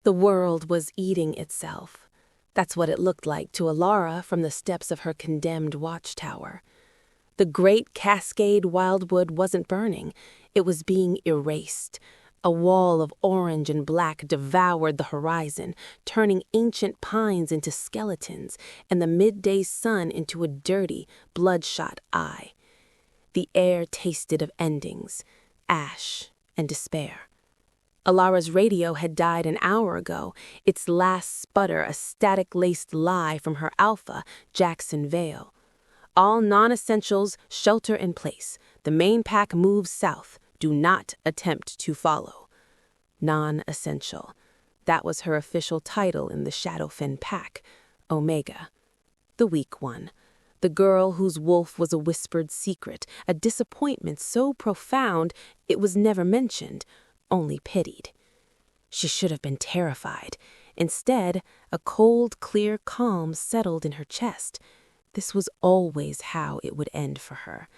The world was eating itself. That's what it looked like to Alara from the steps of her condemned watchtower. The great cascade wildwood wasn't burning. It was being erased. A wall of orange and black devoured the horizon, turning ancient pines into skeletons and the midday sun into a dirty, bloodshot eye. The air tasted of endings, ash, and despair. Alara's radio had died an hour ago, its last sputter a static-laced lie from her alpha, Jackson Vale. All non-essentials shelter in place. The main pack moves south. Do not attempt to follow. Non-essential. That was her official title in the Shadowfen pack, Omega. The weak one. The girl whose wolf was a whispered secret, a disappointment so profound it was never mentioned, only pitied. She should have been terrified. Instead, a cold, clear calm settled in her chest. This was always how it would end for her.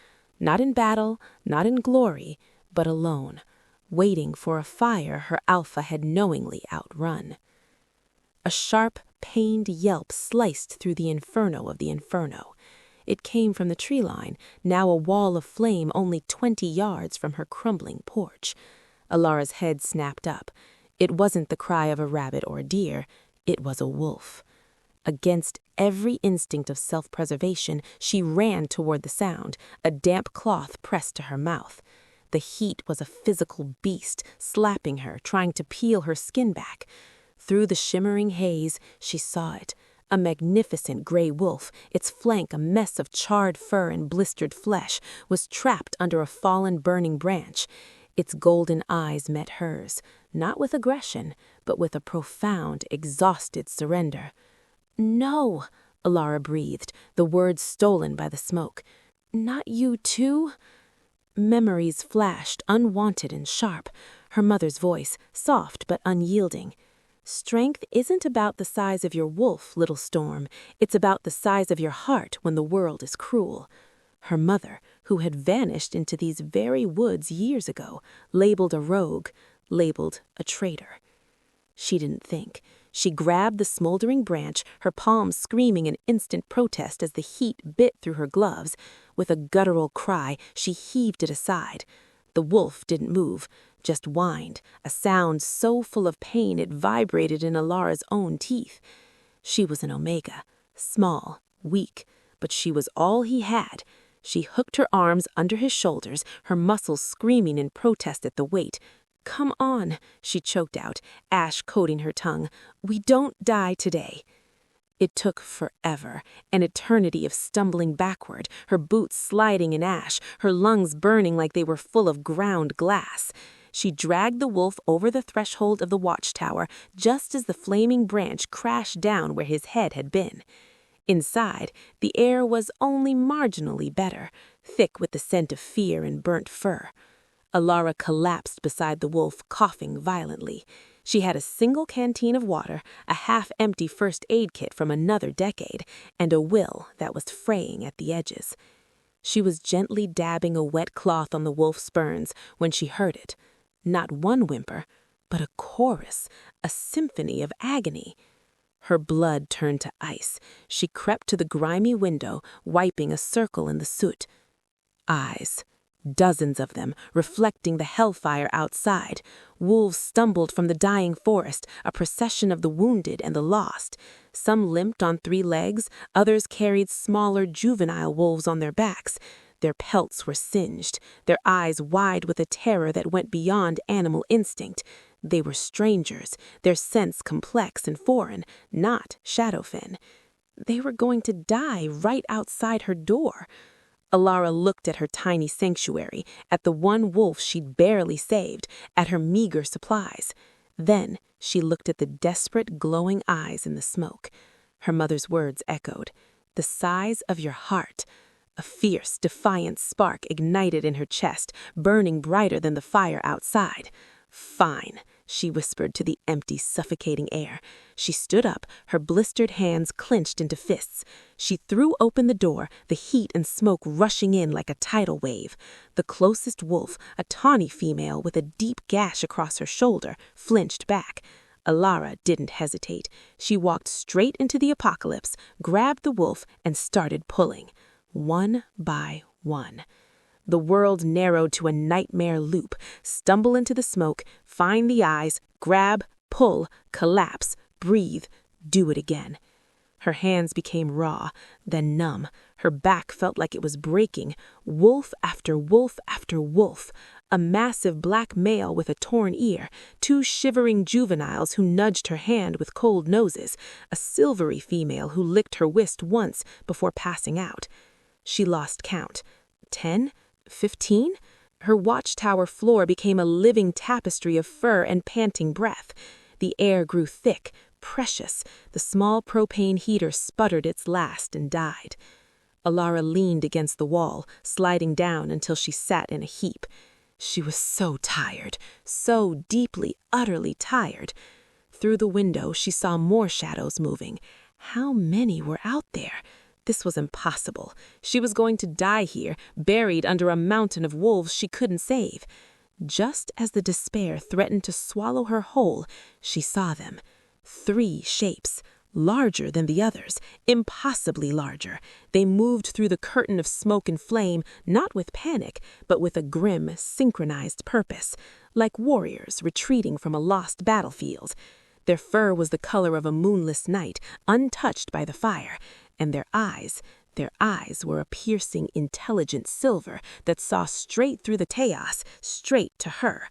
Not in battle, not in glory, but alone, waiting for a fire her alpha had knowingly outrun. A sharp, pained yelp sliced through the inferno of the inferno. It came from the tree line, now a wall of flame only 20 yards from her crumbling porch. Alara's head snapped up. It wasn't the cry of a rabbit or a deer. It was a wolf. Against every instinct of self-preservation, she ran toward the sound, a damp cloth pressed to her mouth. The heat was a physical beast, slapping her, trying to peel her skin back. Through the shimmering haze, she saw it. A magnificent gray wolf, its flank a mess of charred fur and blistered flesh, was trapped under a fallen burning branch. Its golden eyes met hers, not with aggression, but with a profound, exhausted surrender. "No," Alara breathed, the words stolen by the smoke. "Not you too?" Memories flashed, unwanted and sharp. Her mother's voice, soft but unyielding. "Strength isn't about the size of your wolf, little storm. It's about the size of your heart when the world is cruel." Her mother, who had vanished into these very woods years ago, labeled a rogue, labeled a traitor. She didn't think. She grabbed the smoldering branch, her palms screaming in instant protest as the heat bit through her gloves. With a guttural cry, she heaved it aside. The wolf didn't move, just whined, a sound so full of pain it vibrated in Alara's own teeth. She was an Omega, small, weak, but she was all he had. She hooked her arms under his shoulders, her muscles screaming in protest at the weight. "Come on," she choked out, ash coating her tongue. "We don't die today." It took forever, an eternity of stumbling backward, her boots sliding in ash, her lungs burning like they were full of ground glass. She dragged the wolf over the threshold of the watchtower just as the flaming branch crashed down where his head had been. Inside, the air was only marginally better, thick with the scent of fear and burnt fur. Alara collapsed beside the wolf, coughing violently. She had a single canteen of water, a half-empty first aid kit from another decade, and a will that was fraying at the edges. She was gently dabbing a wet cloth on the wolf's burns when she heard it. Not one whimper, but a chorus, a symphony of agony. Her blood turned to ice. She crept to the grimy window, wiping a circle in the soot. Eyes. Dozens of them, reflecting the hellfire outside. Wolves stumbled from the dying forest, a procession of the wounded and the lost. Some limped on 3 legs, others carried smaller juvenile wolves on their backs. Their pelts were singed, their eyes wide with a terror that went beyond animal instinct. They were strangers, their scents complex and foreign, not Shadowfen. They were going to die right outside her door. Alara looked at her tiny sanctuary, at the one wolf she'd barely saved, at her meager supplies. Then she looked at the desperate, glowing eyes in the smoke. Her mother's words echoed. "The size of your heart." A fierce, defiant spark ignited in her chest, burning brighter than the fire outside. "Fine," she whispered to the empty, suffocating air. She stood up, her blistered hands clenched into fists. She threw open the door, the heat and smoke rushing in like a tidal wave. The closest wolf, a tawny female with a deep gash across her shoulder, flinched back. Alara didn't hesitate. She walked straight into the apocalypse, grabbed the wolf, and started pulling, one by one. The world narrowed to a nightmare loop. Stumble into the smoke, find the eyes, grab, pull, collapse, breathe, do it again. Her hands became raw, then numb. Her back felt like it was breaking. Wolf after wolf after wolf. A massive black male with a torn ear, two shivering juveniles who nudged her hand with cold noses, a silvery female who licked her wrist once before passing out. She lost count. 10? 15? Her watchtower floor became a living tapestry of fur and panting breath. The air grew thick, precious. The small propane heater sputtered its last and died. Alara leaned against the wall, sliding down until she sat in a heap. She was so tired, so deeply, utterly tired. Through the window, she saw more shadows moving. How many were out there? This was impossible. She was going to die here, buried under a mountain of wolves she couldn't save. Just as the despair threatened to swallow her whole, she saw them. 3 shapes, larger than the others, impossibly larger. They moved through the curtain of smoke and flame, not with panic, but with a grim, synchronized purpose, like warriors retreating from a lost battlefield. Their fur was the color of a moonless night, untouched by the fire, and their eyes were a piercing, intelligent silver that saw straight through the chaos, straight to her.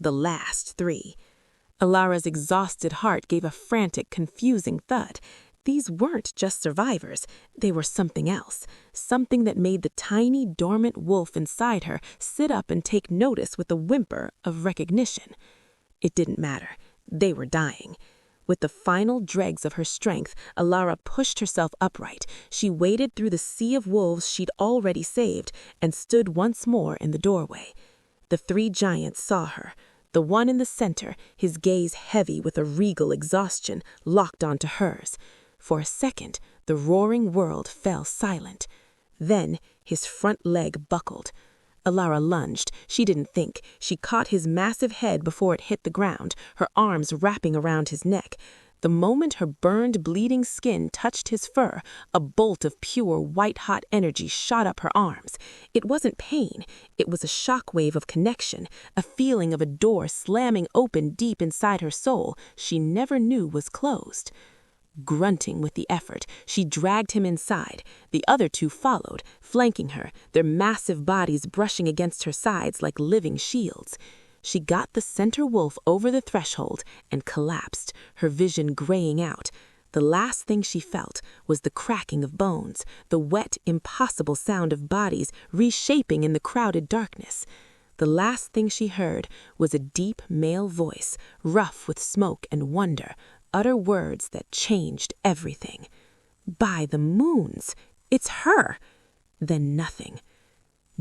The last 3. Alara's exhausted heart gave a frantic, confusing thud. These weren't just survivors. They were something else, something that made the tiny, dormant wolf inside her sit up and take notice with a whimper of recognition. It didn't matter. They were dying. With the final dregs of her strength, Alara pushed herself upright. She waded through the sea of wolves she'd already saved and stood once more in the doorway. The 3 giants saw her. The one in the center, his gaze heavy with a regal exhaustion, locked onto hers. For a second, the roaring world fell silent. Then his front leg buckled. Alara lunged. She didn't think. She caught his massive head before it hit the ground, her arms wrapping around his neck. The moment her burned, bleeding skin touched his fur, a bolt of pure, white-hot energy shot up her arms. It wasn't pain. It was a shockwave of connection, a feeling of a door slamming open deep inside her soul she never knew was closed. Grunting with the effort, she dragged him inside. The other 2 followed, flanking her, their massive bodies brushing against her sides like living shields. She got the center wolf over the threshold and collapsed, her vision graying out. The last thing she felt was the cracking of bones, the wet, impossible sound of bodies reshaping in the crowded darkness. The last thing she heard was a deep male voice, rough with smoke and wonder, utter words that changed everything. By the moons! It's her! Then nothing.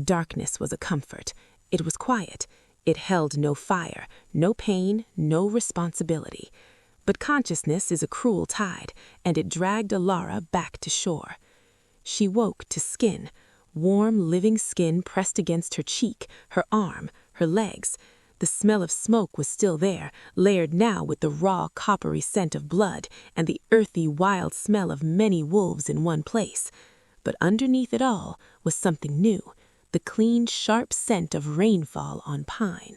Darkness was a comfort. It was quiet. It held no fire, no pain, no responsibility. But consciousness is a cruel tide, and it dragged Alara back to shore. She woke to skin, warm, living skin pressed against her cheek, her arm, her legs. The smell of smoke was still there, layered now with the raw, coppery scent of blood and the earthy, wild smell of many wolves in one place. But underneath it all was something new, the clean, sharp scent of rainfall on pine.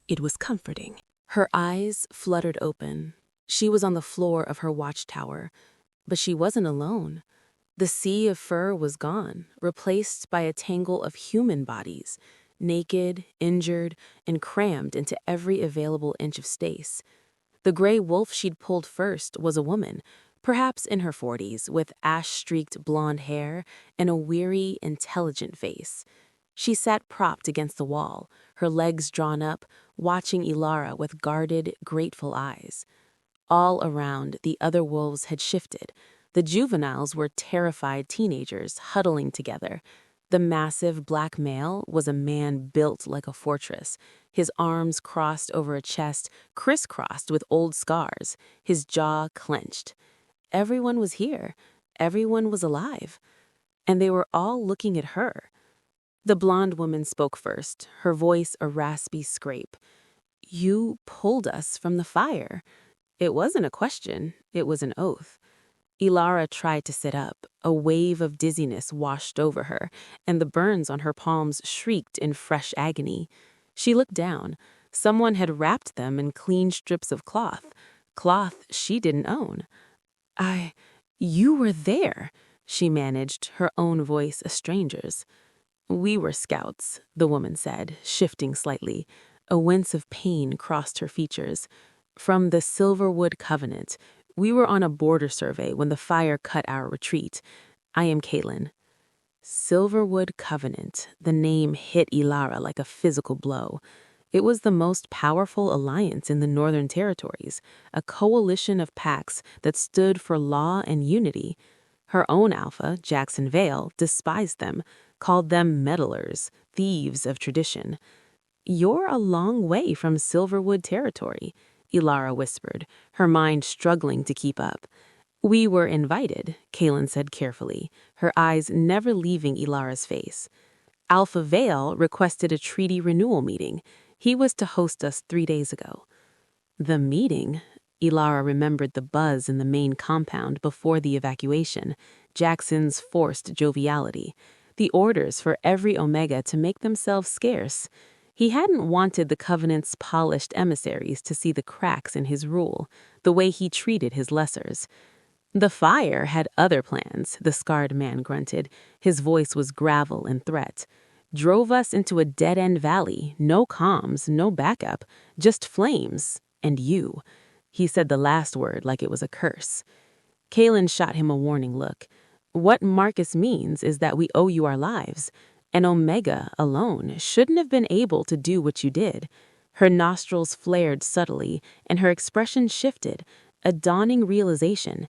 It was comforting. Her eyes fluttered open. She was on the floor of her watchtower, but she wasn't alone. The sea of fur was gone, replaced by a tangle of human bodies, naked, injured, and crammed into every available inch of space. The gray wolf she'd pulled first was a woman, perhaps in her 40s, with ash-streaked blonde hair and a weary, intelligent face. She sat propped against the wall, her legs drawn up, watching Alara with guarded, grateful eyes. All around, the other wolves had shifted. The juveniles were terrified teenagers huddling together. The massive black male was a man built like a fortress, his arms crossed over a chest crisscrossed with old scars, his jaw clenched. Everyone was here. Everyone was alive. And they were all looking at her. The blonde woman spoke first, her voice a raspy scrape. "You pulled us from the fire. It wasn't a question, it was an oath. Ilara tried to sit up. A wave of dizziness washed over her, and the burns on her palms shrieked in fresh agony. She looked down. Someone had wrapped them in clean strips of cloth she didn't own. You were there, she managed, her own voice a stranger's. We were scouts, the woman said, shifting slightly. A wince of pain crossed her features. From the Silverwood Covenant. We were on a border survey when the fire cut our retreat. I am Caitlin. Silverwood Covenant. The name hit Ilara like a physical blow. It was the most powerful alliance in the Northern Territories, a coalition of packs that stood for law and unity. Her own alpha, Jackson Vale, despised them, called them meddlers, thieves of tradition. You're a long way from Silverwood territory, Ilara whispered, her mind struggling to keep up. We were invited, Kaylin said carefully, her eyes never leaving Ilara's face. Alpha Vale requested a treaty renewal meeting. He was to host us 3 days ago. The meeting? Ilara remembered the buzz in the main compound before the evacuation, Jackson's forced joviality, the orders for every Omega to make themselves scarce. He hadn't wanted the Covenant's polished emissaries to see the cracks in his rule, the way he treated his lessers. The fire had other plans, the scarred man grunted. His voice was gravel and threat. Drove us into a dead-end valley, no comms, no backup, just flames, and you. He said the last word like it was a curse. Kaylin shot him a warning look. What Marcus means is that we owe you our lives. An Omega alone shouldn't have been able to do what you did. Her nostrils flared subtly, and her expression shifted, a dawning realization.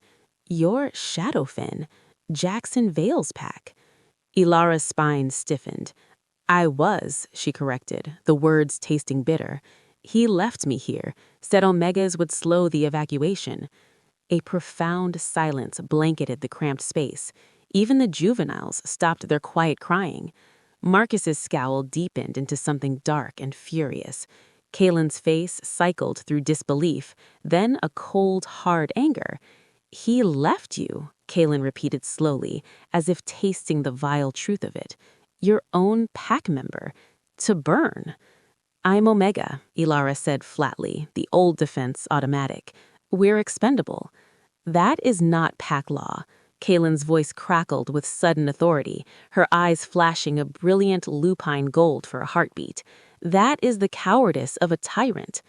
You're Shadowfen, Jackson Vale's pack. Ilara's spine stiffened. I was, she corrected, the words tasting bitter. He left me here, said Omegas would slow the evacuation. A profound silence blanketed the cramped space. Even the juveniles stopped their quiet crying. Marcus's scowl deepened into something dark and furious. Kaylin's face cycled through disbelief, then a cold, hard anger. He left you, Kaylin repeated slowly, as if tasting the vile truth of it. Your own pack member. To burn. I'm Omega, Ilara said flatly, the old defense automatic. We're expendable. That is not pack law. Kaylin's voice crackled with sudden authority, her eyes flashing a brilliant lupine gold for a heartbeat. That is the cowardice of a tyrant.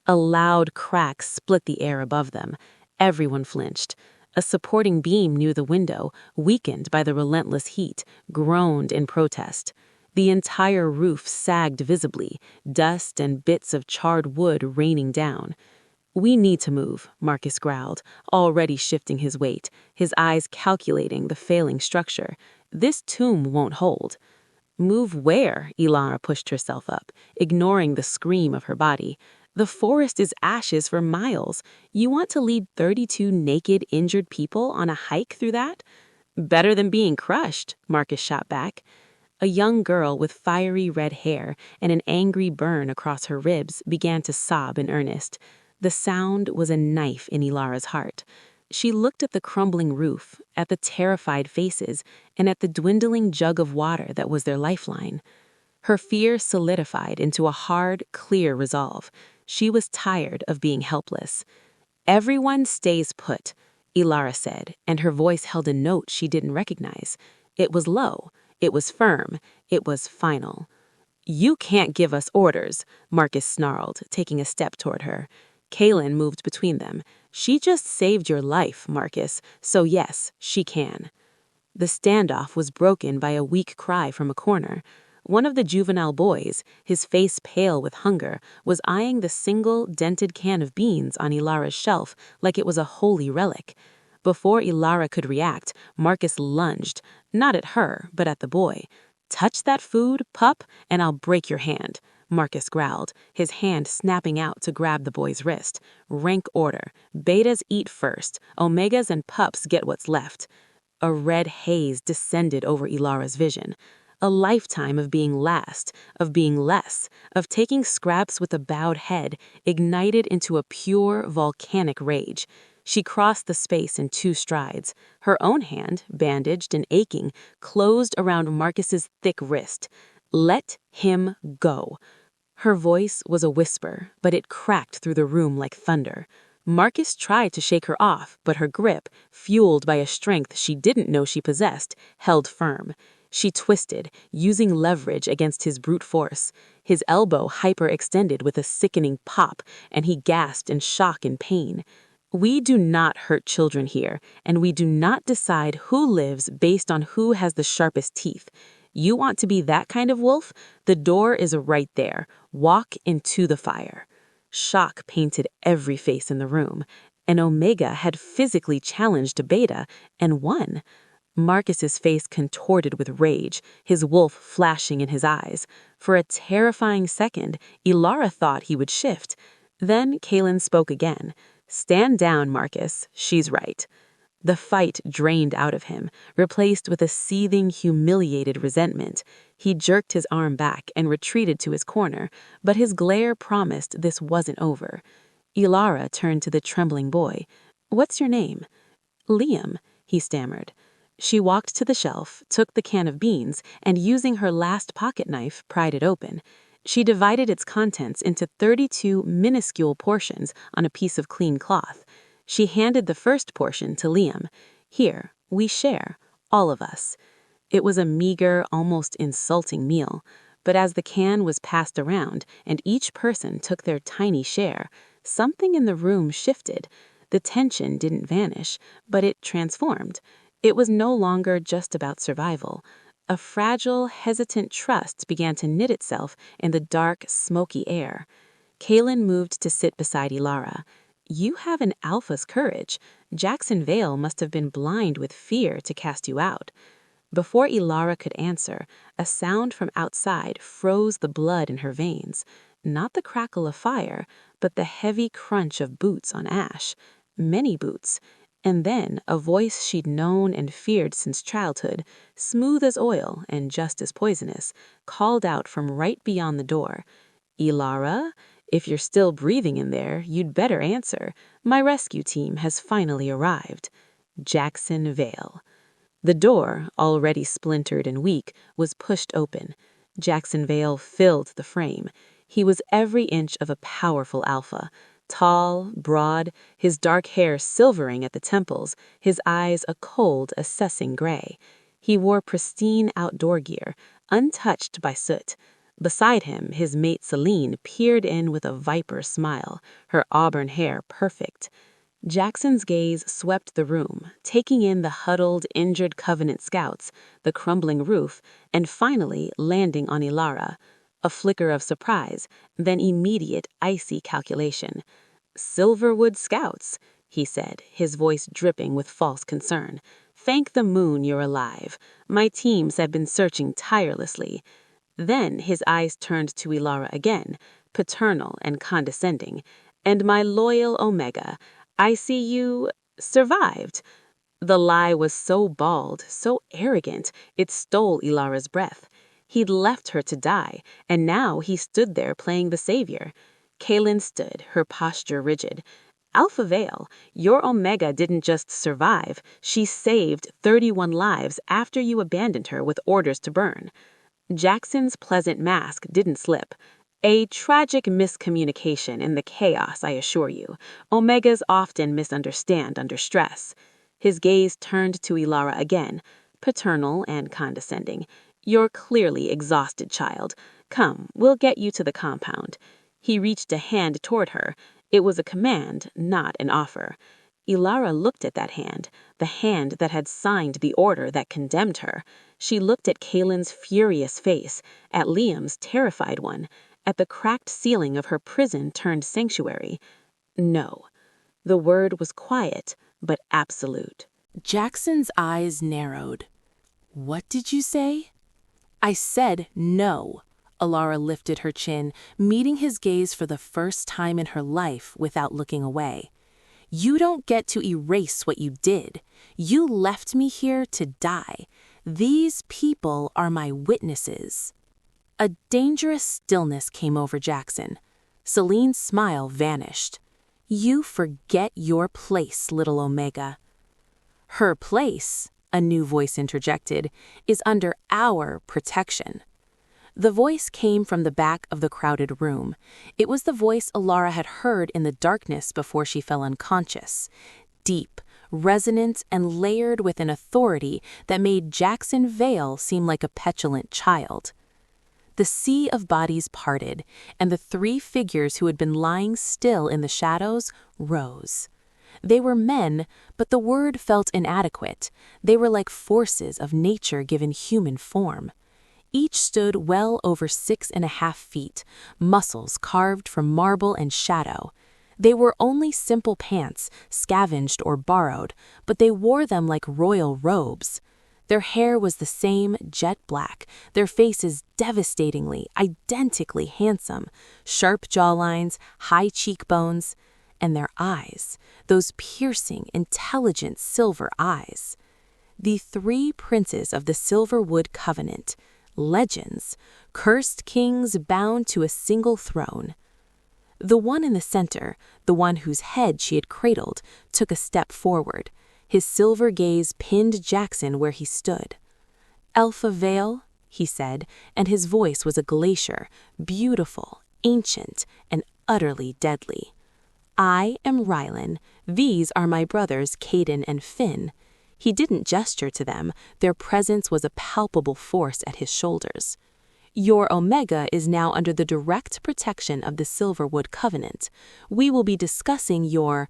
A loud crack split the air above them. Everyone flinched. A supporting beam near the window, weakened by the relentless heat, groaned in protest. The entire roof sagged visibly, dust and bits of charred wood raining down. We need to move, Marcus growled, already shifting his weight, his eyes calculating the failing structure. This tomb won't hold. Move where? Ilara pushed herself up, ignoring the scream of her body. The forest is ashes for miles. You want to lead 32 naked, injured people on a hike through that? Better than being crushed, Marcus shot back. A young girl with fiery red hair and an angry burn across her ribs began to sob in earnest. The sound was a knife in Ilara's heart. She looked at the crumbling roof, at the terrified faces, and at the dwindling jug of water that was their lifeline. Her fear solidified into a hard, clear resolve. She was tired of being helpless. Everyone stays put, Ilara said, and her voice held a note she didn't recognize. It was low. It was firm. It was final. You can't give us orders, Marcus snarled, taking a step toward her. Kaylin moved between them. She just saved your life, Marcus, so yes, she can. The standoff was broken by a weak cry from a corner. One of the juvenile boys, his face pale with hunger, was eyeing the single, dented can of beans on Ilara's shelf like it was a holy relic. Before Ilara could react, Marcus lunged, not at her, but at the boy. Touch that food, pup, and I'll break your hand, Marcus growled, his hand snapping out to grab the boy's wrist. Rank order. Betas eat first. Omegas and pups get what's left. A red haze descended over Ilara's vision. A lifetime of being last, of being less, of taking scraps with a bowed head, ignited into a pure, volcanic rage. She crossed the space in 2 strides. Her own hand, bandaged and aching, closed around Marcus's thick wrist. "Let him go." Her voice was a whisper, but it cracked through the room like thunder. Marcus tried to shake her off, but her grip, fueled by a strength she didn't know she possessed, held firm. She twisted, using leverage against his brute force. His elbow hyperextended with a sickening pop, and he gasped in shock and pain. We do not hurt children here, and we do not decide who lives based on who has the sharpest teeth. You want to be that kind of wolf? The door is right there. Walk into the fire. Shock painted every face in the room, and Omega had physically challenged a Beta and won. Marcus's face contorted with rage, his wolf flashing in his eyes. For a terrifying second, Ilara thought he would shift. Then Kaelin spoke again. "Stand down, Marcus. She's right." The fight drained out of him, replaced with a seething, humiliated resentment. He jerked his arm back and retreated to his corner, but his glare promised this wasn't over. Ilara turned to the trembling boy. "What's your name?" "Liam," he stammered. She walked to the shelf, took the can of beans, and using her last pocket knife, pried it open. She divided its contents into 32 minuscule portions on a piece of clean cloth. She handed the first portion to Liam. "Here, we share, all of us." It was a meager, almost insulting meal, but as the can was passed around and each person took their tiny share, something in the room shifted. The tension didn't vanish, but it transformed. It was no longer just about survival. A fragile, hesitant trust began to knit itself in the dark, smoky air. Kaelin moved to sit beside Ilara. "You have an alpha's courage. Jackson Vale must have been blind with fear to cast you out." Before Ilara could answer, a sound from outside froze the blood in her veins. Not the crackle of fire, but the heavy crunch of boots on ash. Many boots. And then a voice she'd known and feared since childhood, smooth as oil and just as poisonous, called out from right beyond the door. "Ilara? If you're still breathing in there, you'd better answer. My rescue team has finally arrived." Jackson Vale. The door, already splintered and weak, was pushed open. Jackson Vale filled the frame. He was every inch of a powerful alpha. Tall, broad, his dark hair silvering at the temples, his eyes a cold, assessing gray. He wore pristine outdoor gear, untouched by soot. Beside him, his mate Celine peered in with a viper smile, her auburn hair perfect. Jackson's gaze swept the room, taking in the huddled, injured Covenant scouts, the crumbling roof, and finally landing on Ilara. A flicker of surprise, then immediate, icy calculation. "Silverwood Scouts," he said, his voice dripping with false concern. "Thank the moon you're alive. My teams have been searching tirelessly." Then his eyes turned to Ilara again, paternal and condescending. "And my loyal Omega, I see you survived." The lie was so bald, so arrogant, it stole Ilara's breath. He'd left her to die, and now he stood there playing the savior. Kaelin stood, her posture rigid. "Alpha Vale, your Omega didn't just survive, she saved 31 lives after you abandoned her with orders to burn." Jackson's pleasant mask didn't slip. "A tragic miscommunication in the chaos, I assure you. Omegas often misunderstand under stress." His gaze turned to Ilara again, paternal and condescending. "You're clearly exhausted, child. Come, we'll get you to the compound." He reached a hand toward her. It was a command, not an offer. Ilara looked at that hand, the hand that had signed the order that condemned her. She looked at Kaelin's furious face, at Liam's terrified one, at the cracked ceiling of her prison-turned sanctuary. No. The word was quiet, but absolute. Jackson's eyes narrowed. "What did you say?" "I said no." Ilara lifted her chin, meeting his gaze for the first time in her life without looking away. "You don't get to erase what you did. You left me here to die. These people are my witnesses." A dangerous stillness came over Jackson. Celine's smile vanished. "You forget your place, little Omega." "Her place," a new voice interjected, "is under our protection." The voice came from the back of the crowded room. It was the voice Alara had heard in the darkness before she fell unconscious. Deep, resonant, and layered with an authority that made Jackson Vale seem like a petulant child. The sea of bodies parted, and the three figures who had been lying still in the shadows rose. They were men, but the word felt inadequate. They were like forces of nature given human form. Each stood well over 6.5 feet, muscles carved from marble and shadow. They were only simple pants, scavenged or borrowed, but they wore them like royal robes. Their hair was the same, jet black, their faces devastatingly, identically handsome, sharp jawlines, high cheekbones, and their eyes, those piercing, intelligent silver eyes. The three princes of the Silverwood Covenant, legends, cursed kings bound to a single throne. The one in the center, the one whose head she had cradled, took a step forward. His silver gaze pinned Jackson where he stood. "Alpha Vale," he said, and his voice was a glacier, beautiful, ancient, and utterly deadly. "I am Rylan. These are my brothers Caden and Finn." He didn't gesture to them. Their presence was a palpable force at his shoulders. "Your Omega is now under the direct protection of the Silverwood Covenant. We will be discussing your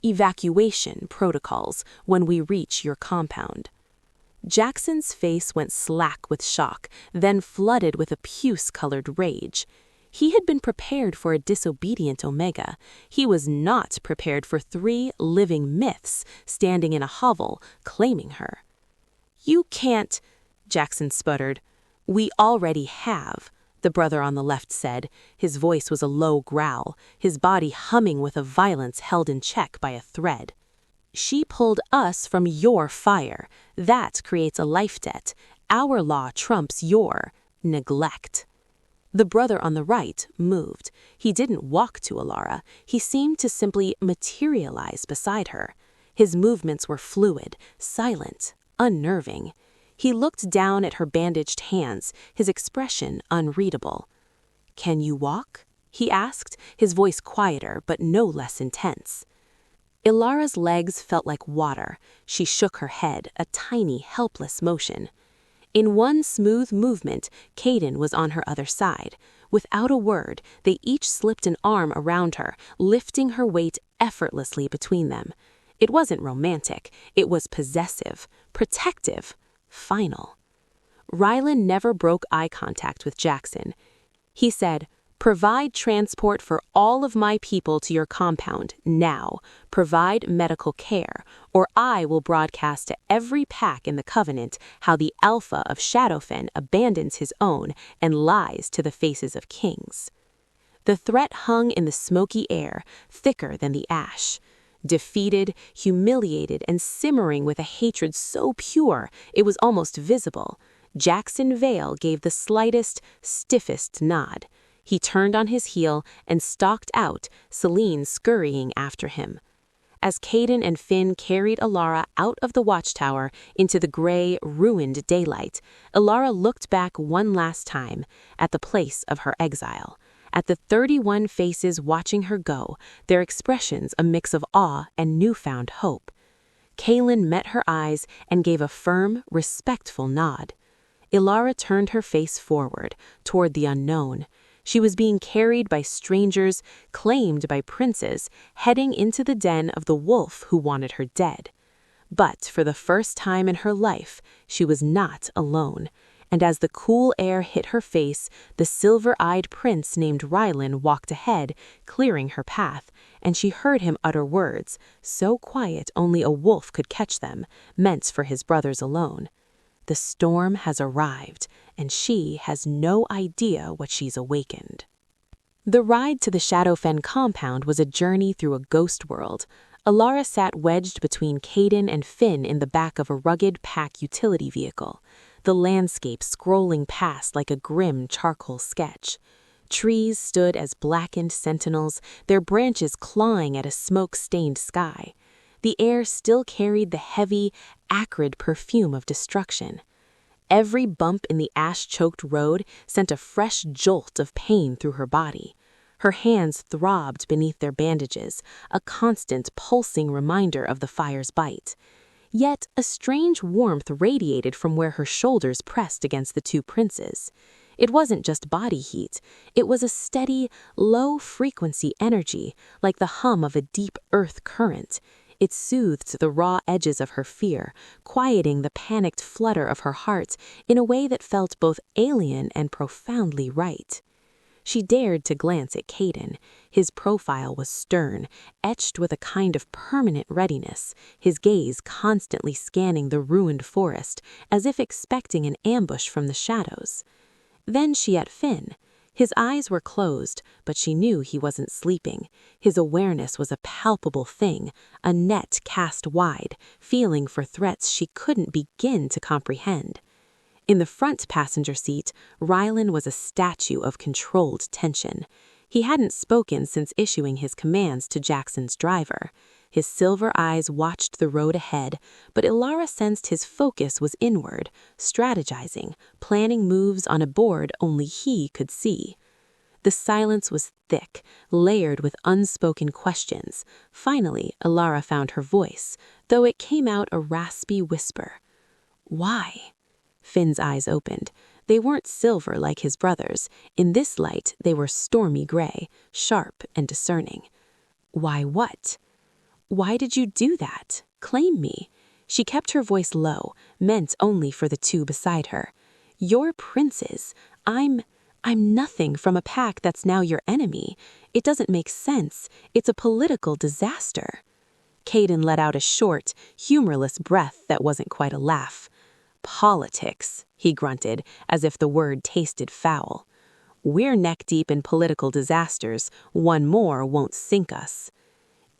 evacuation protocols when we reach your compound." Jackson's face went slack with shock, then flooded with a puce-colored rage. He had been prepared for a disobedient Omega. He was not prepared for 3 living myths standing in a hovel, claiming her. "You can't," Jackson sputtered. "We already have," the brother on the left said. His voice was a low growl, his body humming with a violence held in check by a thread. "She pulled us from your fire. That creates a life debt. Our law trumps your neglect." The brother on the right moved. He didn't walk to Alara. He seemed to simply materialize beside her. His movements were fluid, silent, unnerving. He looked down at her bandaged hands, his expression unreadable. "Can you walk?" he asked, his voice quieter but no less intense. Ilara's legs felt like water. She shook her head, a tiny, helpless motion. In one smooth movement, Caden was on her other side. Without a word, they each slipped an arm around her, lifting her weight effortlessly between them. It wasn't romantic. It was possessive, protective, final. Rylan never broke eye contact with Jackson. He said, "Provide transport for all of my people to your compound, now. Provide medical care, or I will broadcast to every pack in the Covenant how the Alpha of Shadowfen abandons his own and lies to the faces of kings." The threat hung in the smoky air, thicker than the ash. Defeated, humiliated, and simmering with a hatred so pure it was almost visible, Jackson Vale gave the slightest, stiffest nod. He turned on his heel and stalked out, Celine scurrying after him. As Caden and Finn carried Alara out of the watchtower into the gray, ruined daylight, Alara looked back one last time at the place of her exile, at the 31 faces watching her go, their expressions a mix of awe and newfound hope. Kaelin met her eyes and gave a firm, respectful nod. Ilara turned her face forward, toward the unknown. She was being carried by strangers, claimed by princes, heading into the den of the wolf who wanted her dead. But for the first time in her life, she was not alone. And as the cool air hit her face, the silver-eyed prince named Rylan walked ahead, clearing her path, and she heard him utter words, so quiet only a wolf could catch them, meant for his brothers alone. The storm has arrived, and she has no idea what she's awakened. The ride to the Shadowfen compound was a journey through a ghost world. Alara sat wedged between Caden and Finn in the back of a rugged pack utility vehicle, the landscape scrolling past like a grim charcoal sketch. Trees stood as blackened sentinels, their branches clawing at a smoke-stained sky. The air still carried the heavy, acrid perfume of destruction. Every bump in the ash-choked road sent a fresh jolt of pain through her body. Her hands throbbed beneath their bandages, a constant, pulsing reminder of the fire's bite. Yet a strange warmth radiated from where her shoulders pressed against the two princes. It wasn't just body heat, it was a steady, low-frequency energy, like the hum of a deep earth current. It soothed the raw edges of her fear, quieting the panicked flutter of her heart in a way that felt both alien and profoundly right. She dared to glance at Caden. His profile was stern, etched with a kind of permanent readiness, his gaze constantly scanning the ruined forest, as if expecting an ambush from the shadows. Then she at Finn. His eyes were closed, but she knew he wasn't sleeping. His awareness was a palpable thing, a net cast wide, feeling for threats she couldn't begin to comprehend. In the front passenger seat, Rylan was a statue of controlled tension. He hadn't spoken since issuing his commands to Jackson's driver. His silver eyes watched the road ahead, but Ilara sensed his focus was inward, strategizing, planning moves on a board only he could see. The silence was thick, layered with unspoken questions. Finally, Ilara found her voice, though it came out a raspy whisper. "Why?" Finn's eyes opened. They weren't silver like his brother's. In this light, they were stormy gray, sharp and discerning. "Why what?" "Why did you do that? Claim me." She kept her voice low, meant only for the two beside her. "You're princes. I'm nothing from a pack that's now your enemy. It doesn't make sense. It's a political disaster." Caden let out a short, humorless breath that wasn't quite a laugh. "Politics," he grunted, as if the word tasted foul. "We're neck-deep in political disasters. One more won't sink us."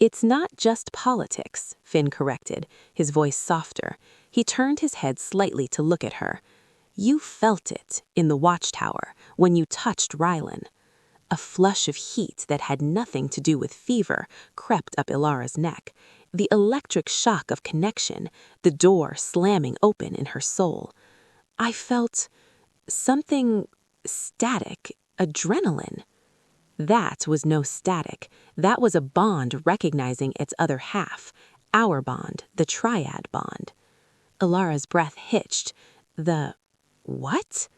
"It's not just politics," Finn corrected, his voice softer. He turned his head slightly to look at her. "You felt it in the watchtower when you touched Rylan." A flush of heat that had nothing to do with fever crept up Ilara's neck. The electric shock of connection, the door slamming open in her soul. "I felt something static, adrenaline." That was no static. That was a bond recognizing its other half. Our bond, the triad bond. Ilara's breath hitched. "The what?"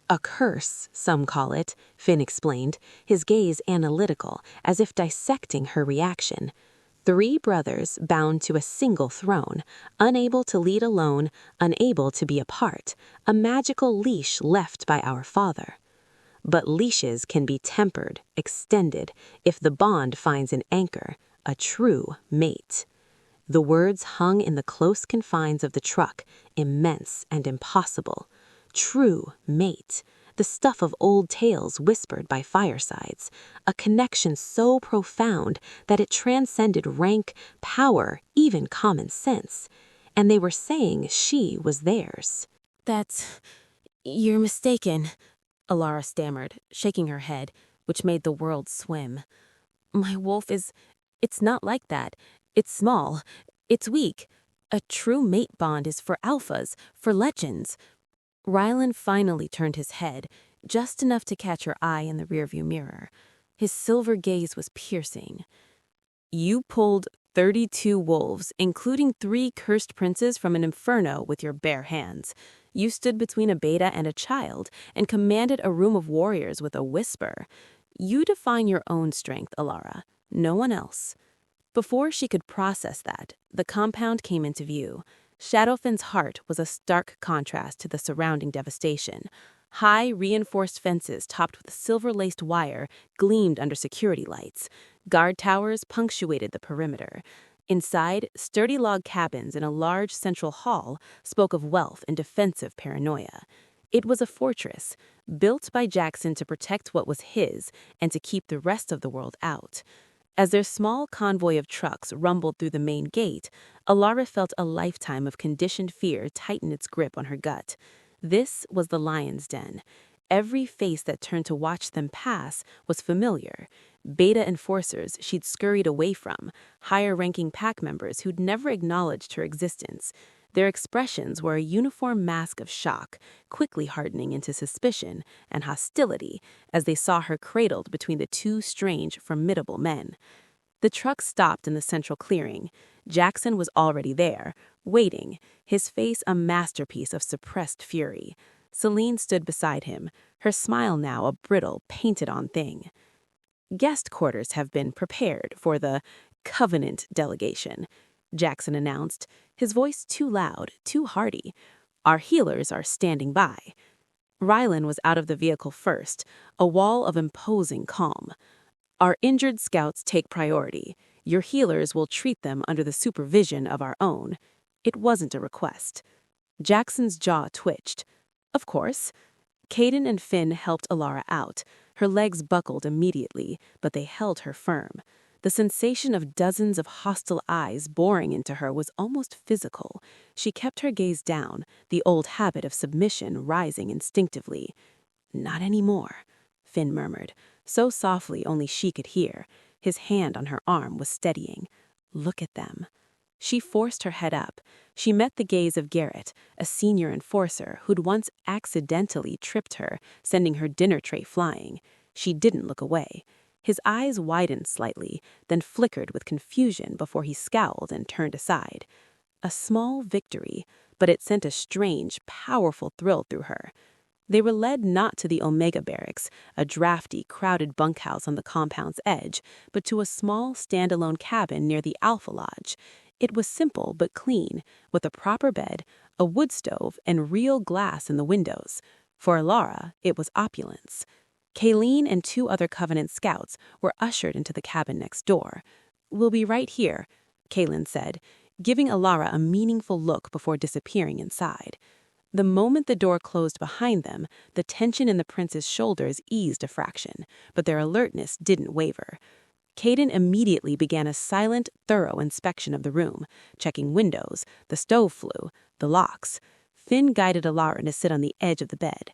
"A curse, some call it," Finn explained, his gaze analytical, as if dissecting her reaction. 3 brothers bound to a single throne, unable to lead alone, unable to be apart, a magical leash left by our father. But leashes can be tempered, extended, if the bond finds an anchor, a true mate. The words hung in the close confines of the truck, immense and impossible. True mate. The stuff of old tales whispered by firesides, a connection so profound that it transcended rank, power, even common sense. And they were saying she was theirs. You're mistaken," Ilara stammered, shaking her head, which made the world swim. "My wolf it's not like that. It's small. It's weak. A true mate bond is for alphas, for legends." Rylan finally turned his head, just enough to catch her eye in the rearview mirror. His silver gaze was piercing. "You pulled 32 wolves, including 3 cursed princes from an inferno with your bare hands. You stood between a beta and a child and commanded a room of warriors with a whisper. You define your own strength, Ilara, no one else." Before she could process that, the compound came into view. Shadowfin's heart was a stark contrast to the surrounding devastation. High, reinforced fences topped with silver-laced wire gleamed under security lights. Guard towers punctuated the perimeter. Inside, sturdy log cabins in a large central hall spoke of wealth and defensive paranoia. It was a fortress, built by Jackson to protect what was his and to keep the rest of the world out. As their small convoy of trucks rumbled through the main gate, Alara felt a lifetime of conditioned fear tighten its grip on her gut. This was the lion's den. Every face that turned to watch them pass was familiar. Beta enforcers she'd scurried away from, higher-ranking pack members who'd never acknowledged her existence. Their expressions were a uniform mask of shock, quickly hardening into suspicion and hostility as they saw her cradled between the two strange, formidable men. The truck stopped in the central clearing. Jackson was already there, waiting, his face a masterpiece of suppressed fury. Celine stood beside him, her smile now a brittle, painted-on thing. "Guest quarters have been prepared for the Covenant delegation," Jackson announced, his voice too loud, too hearty. "Our healers are standing by." Rylan was out of the vehicle first, a wall of imposing calm. "Our injured scouts take priority. Your healers will treat them under the supervision of our own." It wasn't a request. Jackson's jaw twitched. Of course. Caden and Finn helped Alara out. Her legs buckled immediately, but they held her firm. The sensation of dozens of hostile eyes boring into her was almost physical. She kept her gaze down, the old habit of submission rising instinctively. "Not anymore," Finn murmured, so softly only she could hear. His hand on her arm was steadying. "Look at them." She forced her head up. She met the gaze of Garrett, a senior enforcer who'd once accidentally tripped her, sending her dinner tray flying. She didn't look away. His eyes widened slightly, then flickered with confusion before he scowled and turned aside. A small victory, but it sent a strange, powerful thrill through her. They were led not to the Omega Barracks, a drafty, crowded bunkhouse on the compound's edge, but to a small, standalone cabin near the Alpha Lodge. It was simple but clean, with a proper bed, a wood stove, and real glass in the windows. For Alara, it was opulence. Kayleen and 2 other Covenant scouts were ushered into the cabin next door. "We'll be right here," Kaylin said, giving Alara a meaningful look before disappearing inside. The moment the door closed behind them, the tension in the prince's shoulders eased a fraction, but their alertness didn't waver. Caden immediately began a silent, thorough inspection of the room, checking windows, the stove flue, the locks. Finn guided Alara to sit on the edge of the bed.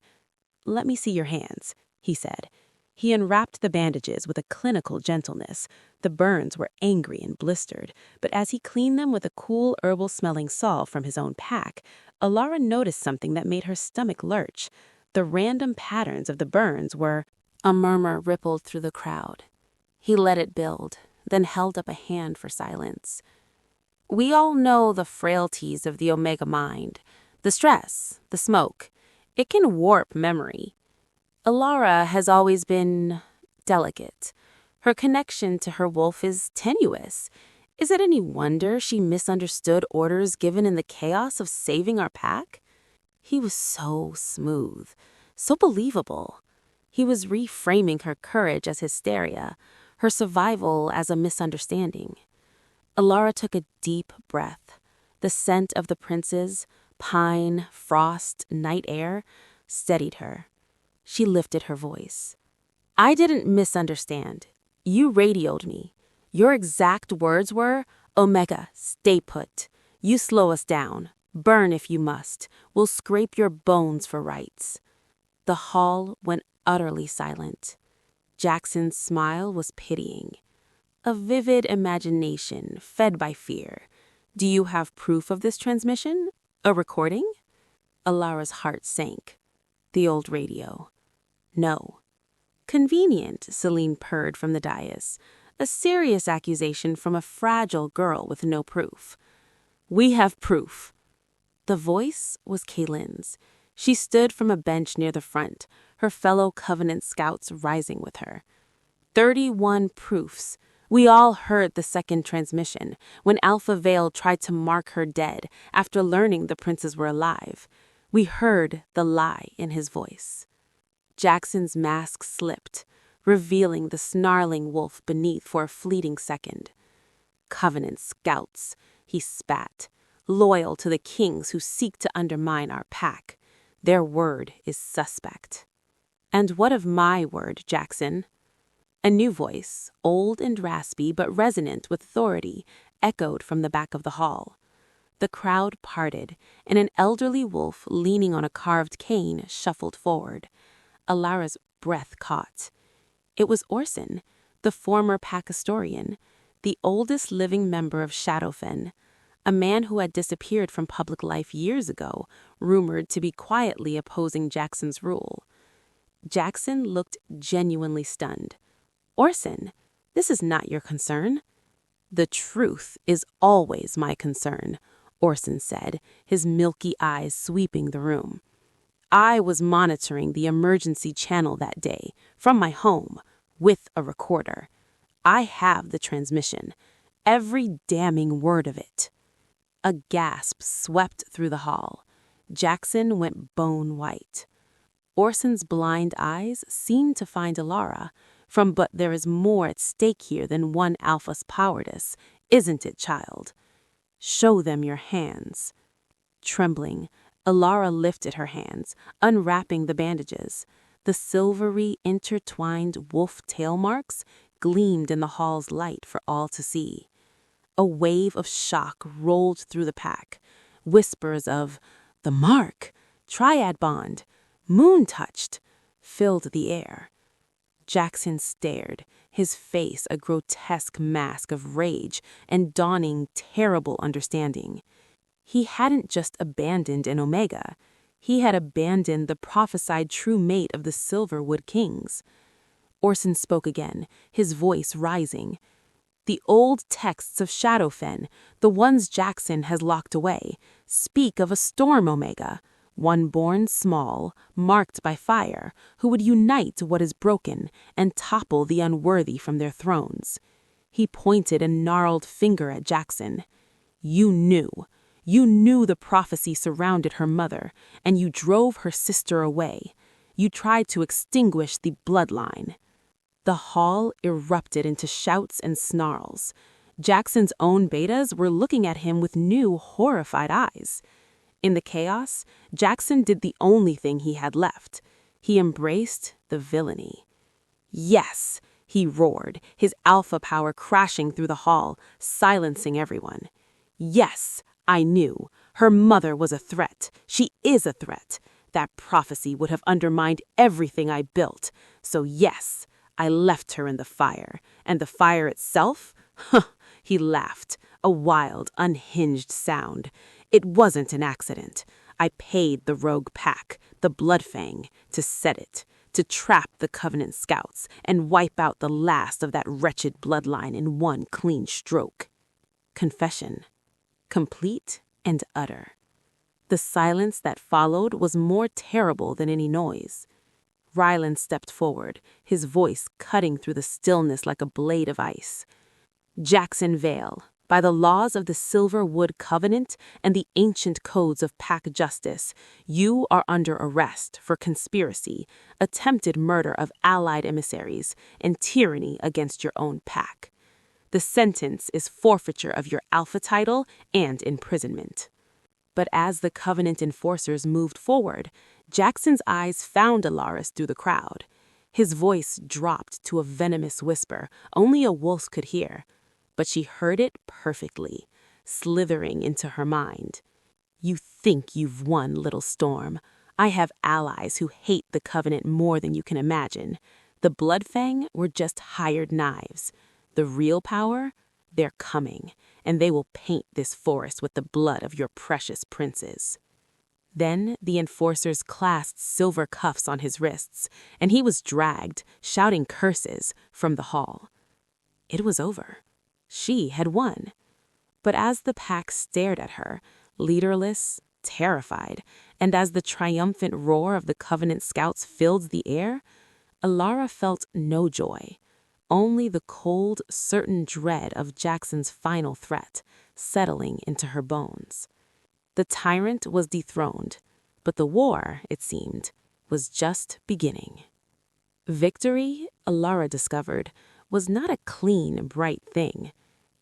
"Let me see your hands," he said. He unwrapped the bandages with a clinical gentleness. The burns were angry and blistered, but as he cleaned them with a cool, herbal-smelling salve from his own pack, Alara noticed something that made her stomach lurch. The random patterns of the burns were... A murmur rippled through the crowd. He let it build, then held up a hand for silence. "We all know the frailties of the Omega mind. The stress, the smoke. It can warp memory. Alara has always been delicate. Her connection to her wolf is tenuous. Is it any wonder she misunderstood orders given in the chaos of saving our pack?" He was so smooth, so believable. He was reframing her courage as hysteria, her survival as a misunderstanding. Alara took a deep breath. The scent of the princes, pine, frost, night air, steadied her. She lifted her voice. "I didn't misunderstand. You radioed me. Your exact words were, 'Omega, stay put. You slow us down. Burn if you must. We'll scrape your bones for rights.'" The hall went utterly silent. Jackson's smile was pitying. "A vivid imagination, fed by fear. Do you have proof of this transmission? A recording?" Alara's heart sank. The old radio. "No." "Convenient," Celine purred from the dais. "A serious accusation from a fragile girl with no proof." "We have proof." The voice was Kaylin's. She stood from a bench near the front, her fellow Covenant scouts rising with her. 31 proofs. We all heard the second transmission, when Alpha Vale tried to mark her dead after learning the princes were alive. We heard the lie in his voice. Jackson's mask slipped, revealing the snarling wolf beneath for a fleeting second. "Covenant scouts," he spat, "loyal to the kings who seek to undermine our pack. Their word is suspect." "And what of my word, Jackson?" A new voice, old and raspy but resonant with authority, echoed from the back of the hall. The crowd parted, and an elderly wolf leaning on a carved cane shuffled forward. Alara's breath caught. It was Orson, the former pack historian, the oldest living member of Shadowfen, a man who had disappeared from public life years ago, rumored to be quietly opposing Jackson's rule. Jackson looked genuinely stunned. Orson, this is not your concern. The truth is always my concern, Orson said, his milky eyes sweeping the room. I was monitoring the emergency channel that day, from my home, with a recorder. I have the transmission, every damning word of it. A gasp swept through the hall. Jackson went bone white. Orson's blind eyes seemed to find Alara, but there is more at stake here than one alpha's cowardice, isn't it, child? Show them your hands. Trembling, Alara lifted her hands, unwrapping the bandages. The silvery, intertwined wolf tail marks gleamed in the hall's light for all to see. A wave of shock rolled through the pack. Whispers of, "The mark," "Triad bond," "Moon touched," filled the air. Jackson stared, his face a grotesque mask of rage and dawning terrible understanding. He hadn't just abandoned an Omega. He had abandoned the prophesied true mate of the Silverwood Kings. Orson spoke again, his voice rising. The old texts of Shadowfen, the ones Jackson has locked away, speak of a storm Omega, one born small, marked by fire, who would unite what is broken and topple the unworthy from their thrones. He pointed a gnarled finger at Jackson. You knew the prophecy surrounded her mother, and you drove her sister away. You tried to extinguish the bloodline. The hall erupted into shouts and snarls. Jackson's own betas were looking at him with new, horrified eyes. In the chaos, Jackson did the only thing he had left. He embraced the villainy. Yes, he roared, his alpha power crashing through the hall, silencing everyone. Yes, I knew. Her mother was a threat. She is a threat. That prophecy would have undermined everything I built. So yes, I left her in the fire. And the fire itself? Huh, he laughed, a wild, unhinged sound. It wasn't an accident. I paid the rogue pack, the Bloodfang, to set it, to trap the Covenant scouts and wipe out the last of that wretched bloodline in one clean stroke. Confession. Complete and utter. The silence that followed was more terrible than any noise. Ryland stepped forward, his voice cutting through the stillness like a blade of ice. Jackson Vale, by the laws of the Silverwood Covenant and the ancient codes of pack justice, you are under arrest for conspiracy, attempted murder of allied emissaries, and tyranny against your own pack. The sentence is forfeiture of your alpha title and imprisonment. But as the Covenant enforcers moved forward, Jackson's eyes found Alaris through the crowd. His voice dropped to a venomous whisper only a wolf could hear, but she heard it perfectly, slithering into her mind. You think you've won, little storm. I have allies who hate the Covenant more than you can imagine. The Bloodfang were just hired knives. The real power? They're coming, and they will paint this forest with the blood of your precious princes. Then the enforcers clasped silver cuffs on his wrists, and he was dragged, shouting curses, from the hall. It was over. She had won. But as the pack stared at her, leaderless, terrified, and as the triumphant roar of the Covenant scouts filled the air, Alara felt no joy, only the cold, certain dread of Jackson's final threat settling into her bones. The tyrant was dethroned, but the war, it seemed, was just beginning. Victory, Alara discovered, was not a clean, bright thing.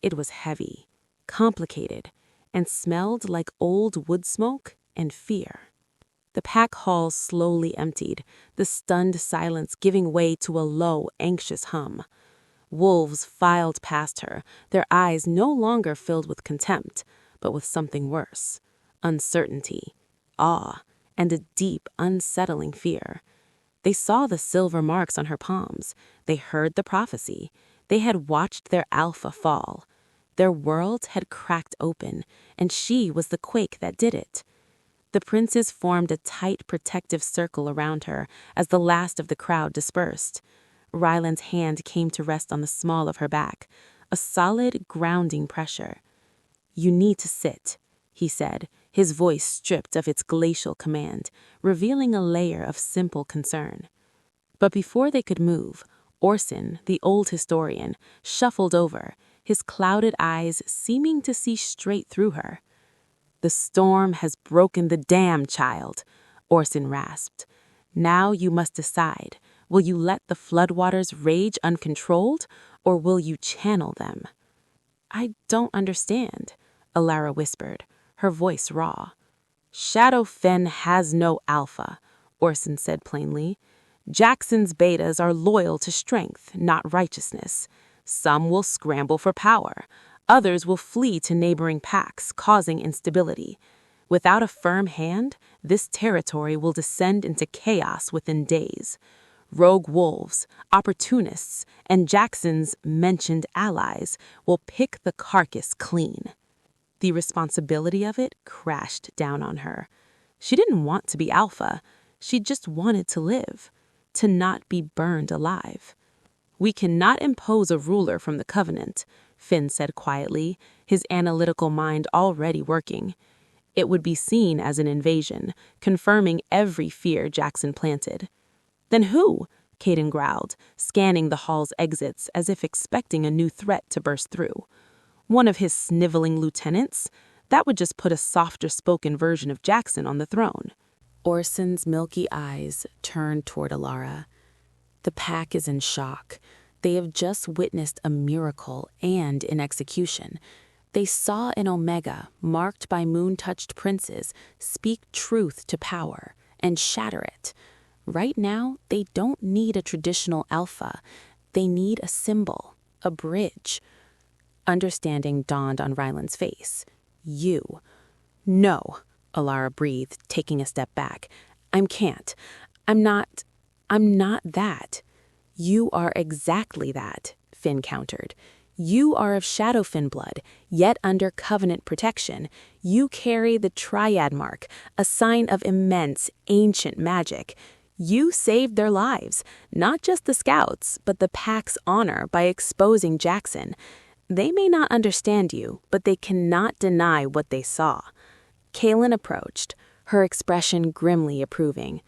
It was heavy, complicated, and smelled like old wood smoke and fear. The pack hall slowly emptied, the stunned silence giving way to a low, anxious hum. Wolves filed past her, their eyes no longer filled with contempt, but with something worse: uncertainty, awe, and a deep, unsettling fear. They saw the silver marks on her palms. They heard the prophecy. They had watched their alpha fall. Their world had cracked open, and she was the quake that did it. The princes formed a tight, protective circle around her as the last of the crowd dispersed. Ryland's hand came to rest on the small of her back, a solid, grounding pressure. "You need to sit," he said, his voice stripped of its glacial command, revealing a layer of simple concern. But before they could move, Orson, the old historian, shuffled over, his clouded eyes seeming to see straight through her. "The storm has broken the dam, child," Orson rasped. "Now you must decide. Will you let the floodwaters rage uncontrolled, or will you channel them?" "I don't understand," Alara whispered, her voice raw. "Shadowfen has no alpha," Orson said plainly. "Jackson's betas are loyal to strength, not righteousness. Some will scramble for power. Others will flee to neighboring packs, causing instability. Without a firm hand, this territory will descend into chaos within days. Rogue wolves, opportunists, and Jackson's mentioned allies will pick the carcass clean." The responsibility of it crashed down on her. She didn't want to be alpha. She just wanted to live, to not be burned alive. "We cannot impose a ruler from the Covenant," Finn said quietly, his analytical mind already working. "It would be seen as an invasion, confirming every fear Jackson planted." "Then who?" Caden growled, scanning the hall's exits as if expecting a new threat to burst through. "One of his sniveling lieutenants? That would just put a softer-spoken version of Jackson on the throne." Orson's milky eyes turned toward Alara. The pack is in shock. They have just witnessed a miracle and an execution. They saw an Omega, marked by moon-touched princes, speak truth to power and shatter it. Right now, they don't need a traditional alpha. They need a symbol, a bridge. Understanding dawned on Ryland's face. "You." "No," Alara breathed, taking a step back. Can't. I'm not that." "You are exactly that," Finn countered. "You are of Shadowfen blood, yet under Covenant protection. You carry the Triad mark, a sign of immense, ancient magic. You saved their lives, not just the scouts, but the pack's honor by exposing Jackson. They may not understand you, but they cannot deny what they saw." Kaelin approached, her expression grimly approving.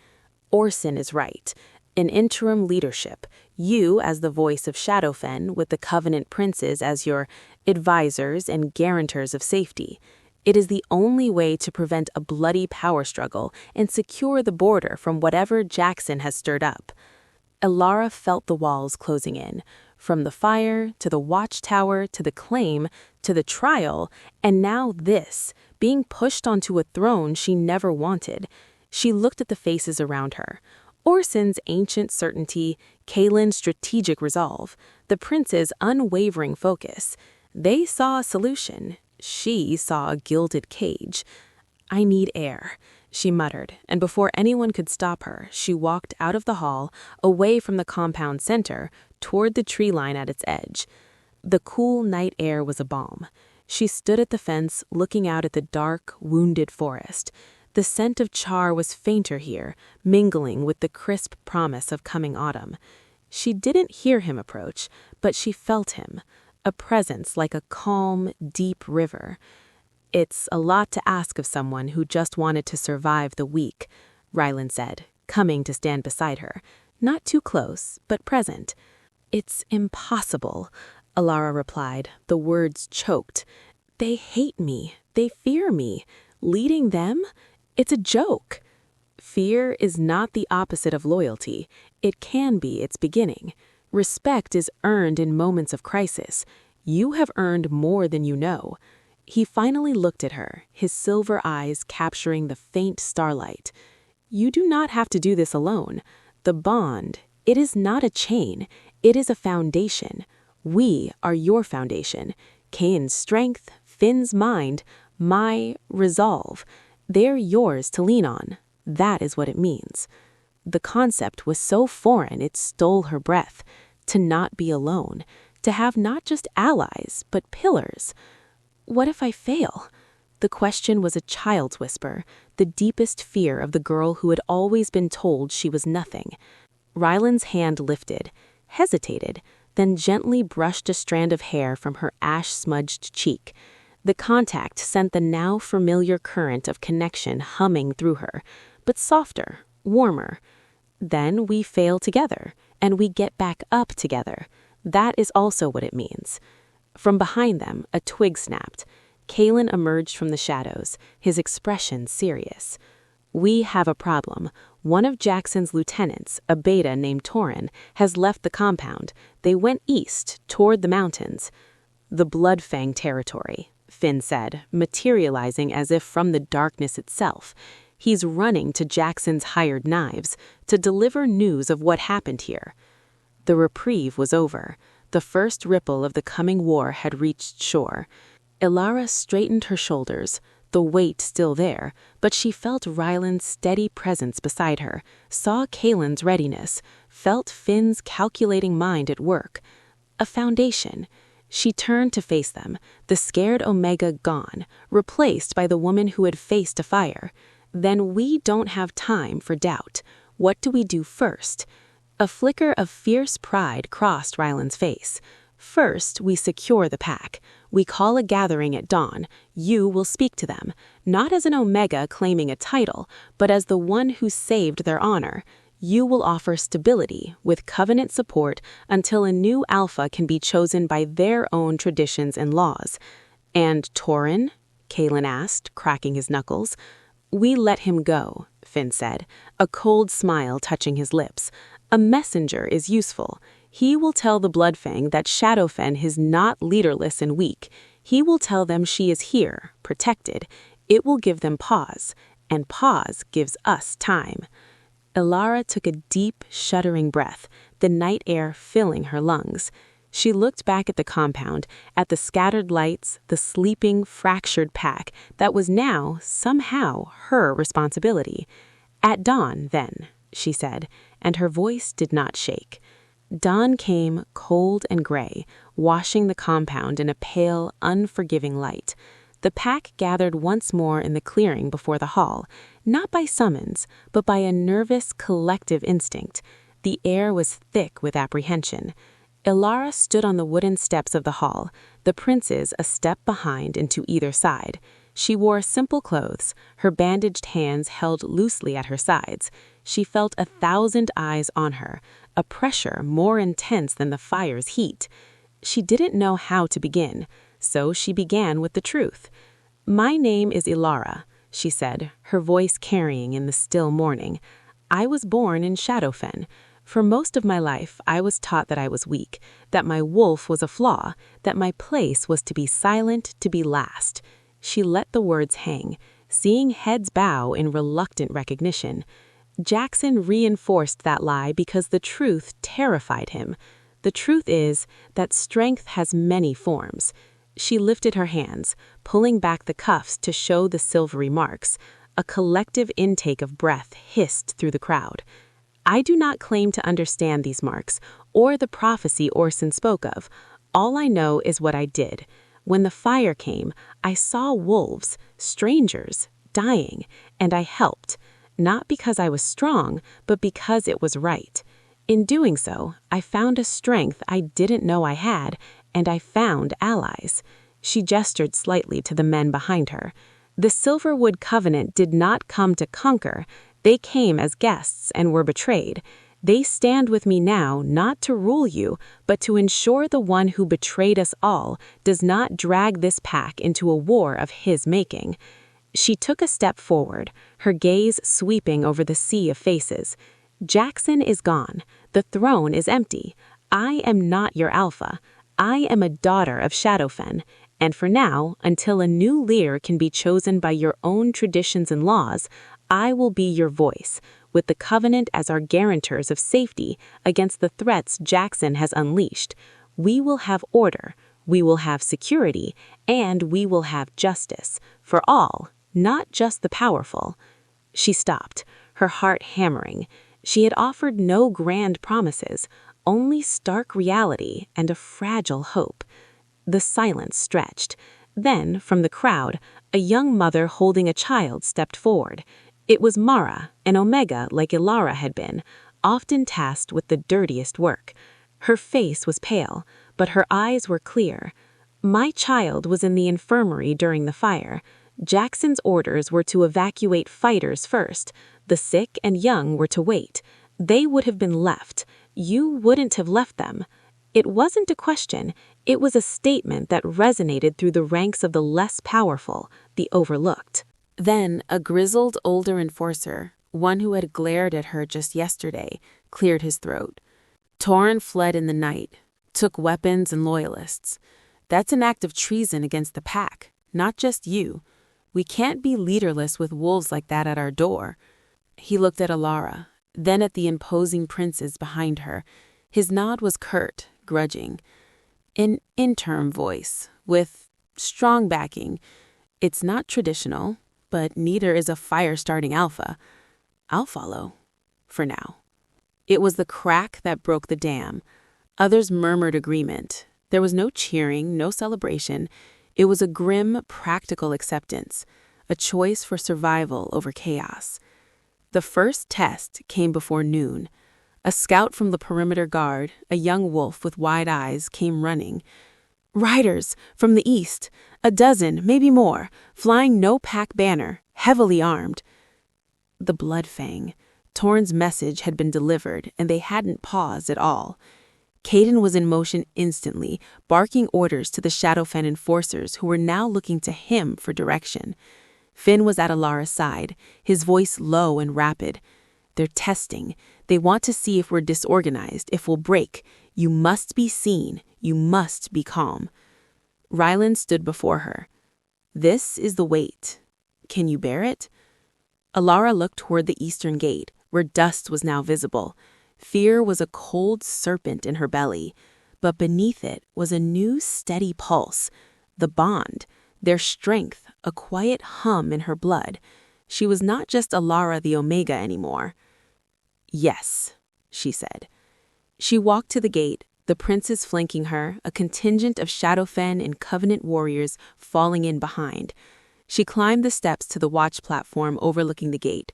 "Orson is right. In interim leadership, you as the voice of Shadowfen, with the Covenant princes as your advisors and guarantors of safety. It is the only way to prevent a bloody power struggle and secure the border from whatever Jackson has stirred up." Alara felt the walls closing in, from the fire to the watchtower to the claim to the trial, and now this, being pushed onto a throne she never wanted. She looked at the faces around her. Orson's ancient certainty, Kaelin's strategic resolve, the prince's unwavering focus. They saw a solution. She saw a gilded cage. "I need air," she muttered, and before anyone could stop her, she walked out of the hall, away from the compound center, toward the tree line at its edge. The cool night air was a balm. She stood at the fence, looking out at the dark, wounded forest. The scent of char was fainter here, mingling with the crisp promise of coming autumn. She didn't hear him approach, but she felt him, a presence like a calm, deep river. "It's a lot to ask of someone who just wanted to survive the week," Ryland said, coming to stand beside her, not too close, but present. "It's impossible," Alara replied, the words choked. "They hate me. They fear me. Leading them? It's a joke." Fear is not the opposite of loyalty. It can be its beginning. Respect is earned in moments of crisis. You have earned more than you know. He finally looked at her, his silver eyes capturing the faint starlight. You do not have to do this alone. The bond, it is not a chain, it is a foundation. We are your foundation. Cain's strength, Finn's mind, my resolve. They're yours to lean on. That is what it means. The concept was so foreign it stole her breath. To not be alone. To have not just allies, but pillars. What if I fail? The question was a child's whisper, the deepest fear of the girl who had always been told she was nothing. Ryland's hand lifted, hesitated, then gently brushed a strand of hair from her ash-smudged cheek. The contact sent the now familiar current of connection humming through her, but softer, warmer. Then we fail together, and we get back up together. That is also what it means. From behind them, a twig snapped. Kalen emerged from the shadows, his expression serious. We have a problem. One of Jackson's lieutenants, a beta named Torin, has left the compound. They went east, toward the mountains. The Bloodfang territory, Finn said, materializing as if from the darkness itself. He's running to Jackson's hired knives to deliver news of what happened here. The reprieve was over. The first ripple of the coming war had reached shore. Ilara straightened her shoulders, the weight still there, but she felt Ryland's steady presence beside her, saw Kalen's readiness, felt Finn's calculating mind at work. A foundation. She turned to face them, the scared Omega gone, replaced by the woman who had faced a fire. Then we don't have time for doubt. What do we do first? A flicker of fierce pride crossed Ryland's face. First, we secure the pack. We call a gathering at dawn. You will speak to them, not as an Omega claiming a title, but as the one who saved their honor. You will offer stability, with covenant support, until a new Alpha can be chosen by their own traditions and laws. And Torin? Kalen asked, cracking his knuckles. We let him go, Finn said, a cold smile touching his lips. A messenger is useful. He will tell the Bloodfang that Shadowfen is not leaderless and weak. He will tell them she is here, protected. It will give them pause, and pause gives us time. Ilara took a deep, shuddering breath, the night air filling her lungs. She looked back at the compound, at the scattered lights, the sleeping, fractured pack that was now, somehow, her responsibility. At dawn, then, she said, and her voice did not shake. Dawn came cold and gray, washing the compound in a pale, unforgiving light. The pack gathered once more in the clearing before the hall, not by summons, but by a nervous, collective instinct. The air was thick with apprehension. Ilara stood on the wooden steps of the hall, the princes a step behind and to either side. She wore simple clothes, her bandaged hands held loosely at her sides. She felt 1,000 eyes on her, a pressure more intense than the fire's heat. She didn't know how to begin, so she began with the truth. My name is Ilara, she said, her voice carrying in the still morning. I was born in Shadowfen. For most of my life, I was taught that I was weak, that my wolf was a flaw, that my place was to be silent, to be last. She let the words hang, seeing heads bow in reluctant recognition. Jackson reinforced that lie because the truth terrified him. The truth is that strength has many forms. She lifted her hands, pulling back the cuffs to show the silvery marks. A collective intake of breath hissed through the crowd. I do not claim to understand these marks, or the prophecy Orson spoke of. All I know is what I did. When the fire came, I saw wolves, strangers, dying, and I helped. Not because I was strong, but because it was right. In doing so, I found a strength I didn't know I had, and I found allies. She gestured slightly to the men behind her. The Silverwood Covenant did not come to conquer. They came as guests and were betrayed. They stand with me now not to rule you, but to ensure the one who betrayed us all does not drag this pack into a war of his making. She took a step forward, her gaze sweeping over the sea of faces. Jackson is gone. The throne is empty. I am not your Alpha. I am a daughter of Shadowfen. And for now, until a new Lear can be chosen by your own traditions and laws, I will be your voice, with the Covenant as our guarantors of safety against the threats Jackson has unleashed. We will have order, we will have security, and we will have justice for all, not just the powerful." She stopped, her heart hammering. She had offered no grand promises, only stark reality and a fragile hope. The silence stretched. Then, from the crowd, a young mother holding a child stepped forward. It was Mara, an Omega like Ilara had been, often tasked with the dirtiest work. Her face was pale, but her eyes were clear. "My child was in the infirmary during the fire. Jackson's orders were to evacuate fighters first. The sick and young were to wait. They would have been left. You wouldn't have left them." It wasn't a question, it was a statement that resonated through the ranks of the less powerful, the overlooked. Then a grizzled older enforcer, one who had glared at her just yesterday, cleared his throat. "Torrin fled in the night, took weapons and loyalists. That's an act of treason against the pack, not just you. We can't be leaderless with wolves like that at our door." He looked at Ilara, then at the imposing princes behind her. His nod was curt, grudging. An interim voice, with strong backing. "It's not traditional, but neither is a fire-starting alpha. I'll follow, for now." It was the crack that broke the dam. Others murmured agreement. There was no cheering, no celebration. It was a grim, practical acceptance, a choice for survival over chaos. The first test came before noon. A scout from the perimeter guard, a young wolf with wide eyes, came running. "Riders, from the east, a dozen, maybe more, flying no pack banner, heavily armed." The Bloodfang. Torrin's message had been delivered, and they hadn't paused at all. Caden was in motion instantly, barking orders to the Shadowfen enforcers who were now looking to him for direction. Finn was at Ilara's side, his voice low and rapid. "They're testing. They want to see if we're disorganized, if we'll break. You must be seen. You must be calm." Ryland stood before her. "This is the weight. Can you bear it?" Ilara looked toward the eastern gate, where dust was now visible. Fear was a cold serpent in her belly, but beneath it was a new steady pulse. The bond, their strength, a quiet hum in her blood. She was not just Ilara the Omega anymore. "Yes," she said. She walked to the gate, the princes flanking her, a contingent of Shadowfen and Covenant warriors falling in behind. She climbed the steps to the watch platform overlooking the gate.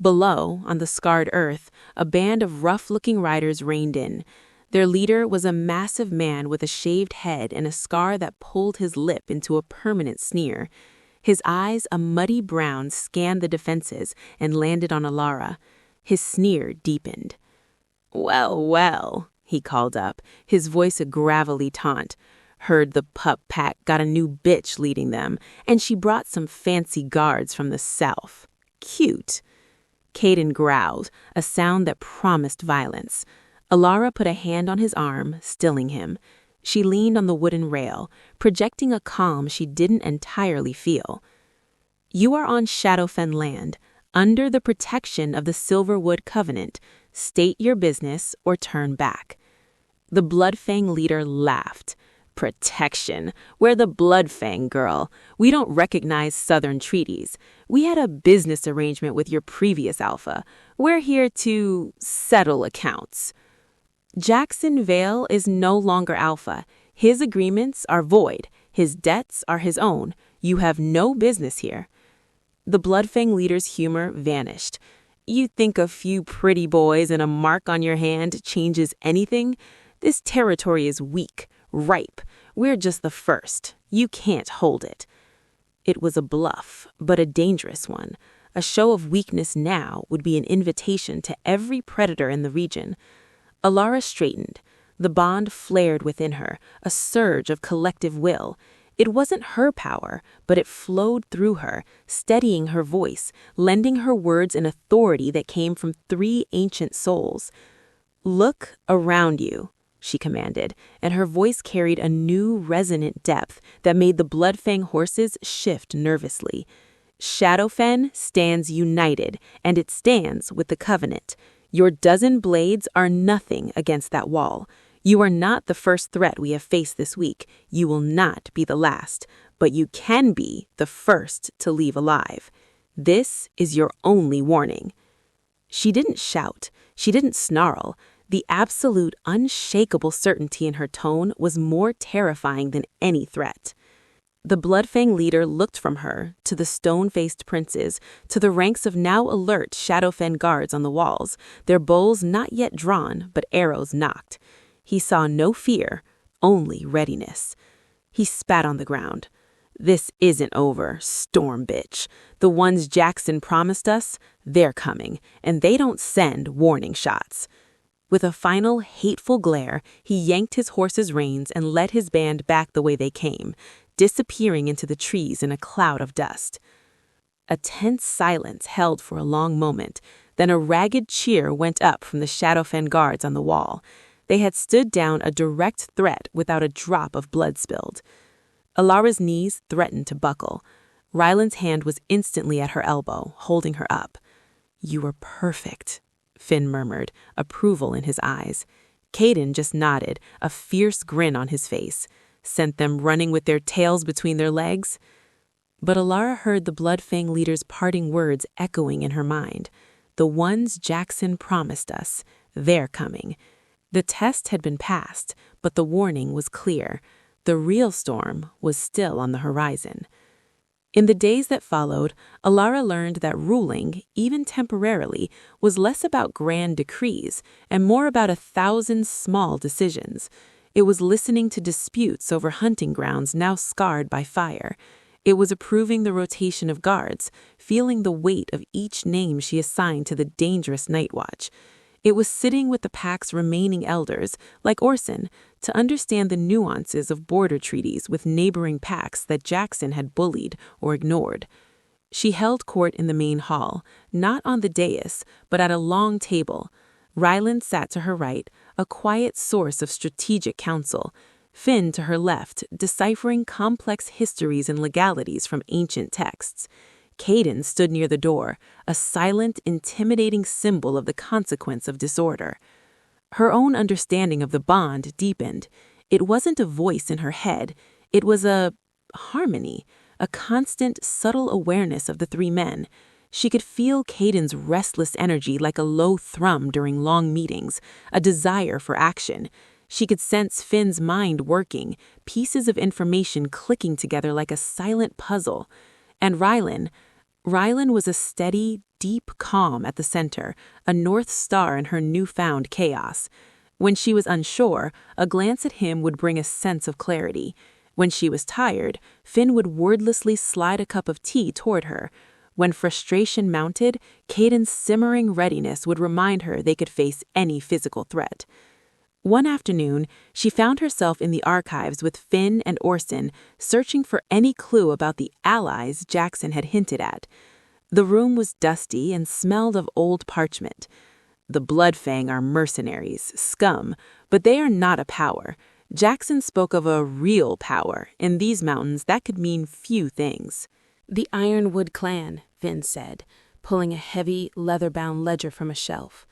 Below, on the scarred earth, a band of rough-looking riders reined in. Their leader was a massive man with a shaved head and a scar that pulled his lip into a permanent sneer. His eyes, a muddy brown, scanned the defenses and landed on Ilara. His sneer deepened. "Well, well," he called up, his voice a gravelly taunt. "Heard the pup pack got a new bitch leading them, and she brought some fancy guards from the south. Cute." Caden growled, a sound that promised violence. Ilara put a hand on his arm, stilling him. She leaned on the wooden rail, projecting a calm she didn't entirely feel. "You are on Shadowfen land, under the protection of the Silverwood Covenant. State your business or turn back." The Bloodfang leader laughed. "Protection? We're the Bloodfang, girl. We don't recognize Southern treaties. We had a business arrangement with your previous alpha. We're here to settle accounts." "Jackson Vale is no longer alpha. His agreements are void. His debts are his own. You have no business here." The Bloodfang leader's humor vanished. "You think a few pretty boys and a mark on your hand changes anything? This territory is weak, ripe. We're just the first. You can't hold it." It was a bluff, but a dangerous one. A show of weakness now would be an invitation to every predator in the region. Ilara straightened. The bond flared within her, a surge of collective will. It wasn't her power, but it flowed through her, steadying her voice, lending her words an authority that came from 3 ancient souls. "Look around you," she commanded, and her voice carried a new resonant depth that made the Bloodfang horses shift nervously. Shadowfen stands united, and it stands with the Covenant. Your dozen blades are nothing against that wall. You are not the first threat we have faced this week. You will not be the last, but you can be the first to leave alive. This is your only warning." She didn't shout. She didn't snarl. The absolute, unshakable certainty in her tone was more terrifying than any threat. The Bloodfang leader looked from her to the stone-faced princes, to the ranks of now alert Shadowfen guards on the walls, their bows not yet drawn, but arrows nocked. He saw no fear, only readiness. He spat on the ground. "This isn't over, storm bitch. The ones Jackson promised us, they're coming, and they don't send warning shots." With a final, hateful glare, he yanked his horse's reins and led his band back the way they came, disappearing into the trees in a cloud of dust. A tense silence held for a long moment, then a ragged cheer went up from the Shadowfen guards on the wall. They had stood down a direct threat without a drop of blood spilled. Alara's knees threatened to buckle. Ryland's hand was instantly at her elbow, holding her up. "You were perfect," Finn murmured, approval in his eyes. Caden just nodded, a fierce grin on his face. Sent them running with their tails between their legs? But Alara heard the Bloodfang leader's parting words echoing in her mind. The ones Jackson promised us, they're coming. The test had been passed, but the warning was clear. The real storm was still on the horizon. In the days that followed, Alara learned that ruling, even temporarily, was less about grand decrees and more about 1,000 small decisions. It was listening to disputes over hunting grounds now scarred by fire. It was approving the rotation of guards, feeling the weight of each name she assigned to the dangerous night watch. It was sitting with the pack's remaining elders, like Orson, to understand the nuances of border treaties with neighboring packs that Jackson had bullied or ignored. She held court in the main hall, not on the dais, but at a long table. Ryland sat to her right, a quiet source of strategic counsel. Finn to her left, deciphering complex histories and legalities from ancient texts. Caden stood near the door, a silent, intimidating symbol of the consequence of disorder. Her own understanding of the bond deepened. It wasn't a voice in her head. It was a harmony, a constant, subtle awareness of the three men. She could feel Caden's restless energy like a low thrum during long meetings, a desire for action. She could sense Finn's mind working, pieces of information clicking together like a silent puzzle. And Rylan was a steady, deep calm at the center, a north star in her newfound chaos. When she was unsure, a glance at him would bring a sense of clarity. When she was tired, Finn would wordlessly slide a cup of tea toward her. When frustration mounted, Caden's simmering readiness would remind her they could face any physical threat. One afternoon, she found herself in the archives with Finn and Orson, searching for any clue about the allies Jackson had hinted at. The room was dusty and smelled of old parchment. The Bloodfang are mercenaries, scum, but they are not a power. Jackson spoke of a real power. In these mountains, that could mean few things. "The Ironwood clan," Finn said, pulling a heavy, leather-bound ledger from a shelf.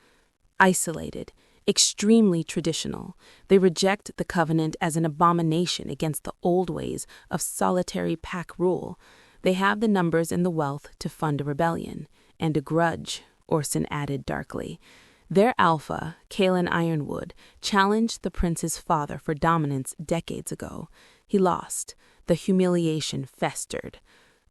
"Isolated, extremely traditional. They reject the Covenant as an abomination against the old ways of solitary pack rule. They have the numbers and the wealth to fund a rebellion. And a grudge," Orson added darkly. "Their alpha, Kalen Ironwood, challenged the prince's father for dominance decades ago. He lost. The humiliation festered.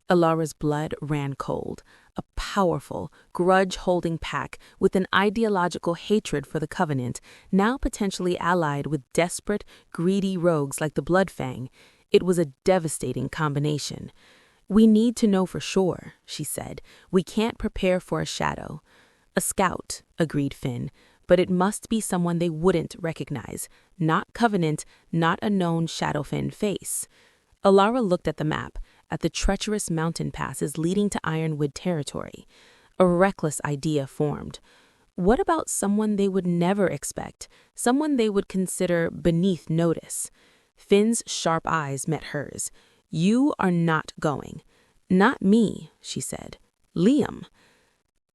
Alara's blood ran cold. A powerful, grudge-holding pack with an ideological hatred for the Covenant, now potentially allied with desperate, greedy rogues like the Bloodfang. It was a devastating combination. "We need to know for sure," she said. "We can't prepare for a shadow." "A scout," agreed Finn, "but it must be someone they wouldn't recognize. Not Covenant, not a known Shadowfen face." Alara looked at the map, at the treacherous mountain passes leading to Ironwood territory. A reckless idea formed. What about someone they would never expect, someone they would consider beneath notice? Finn's sharp eyes met hers. "You are not going." Not me, she said. Liam.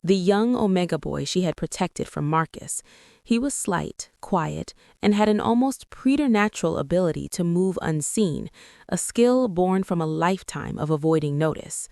The young Omega boy she had protected from Marcus. He was slight, quiet, and had an almost preternatural ability to move unseen, a skill born from a lifetime of avoiding notice.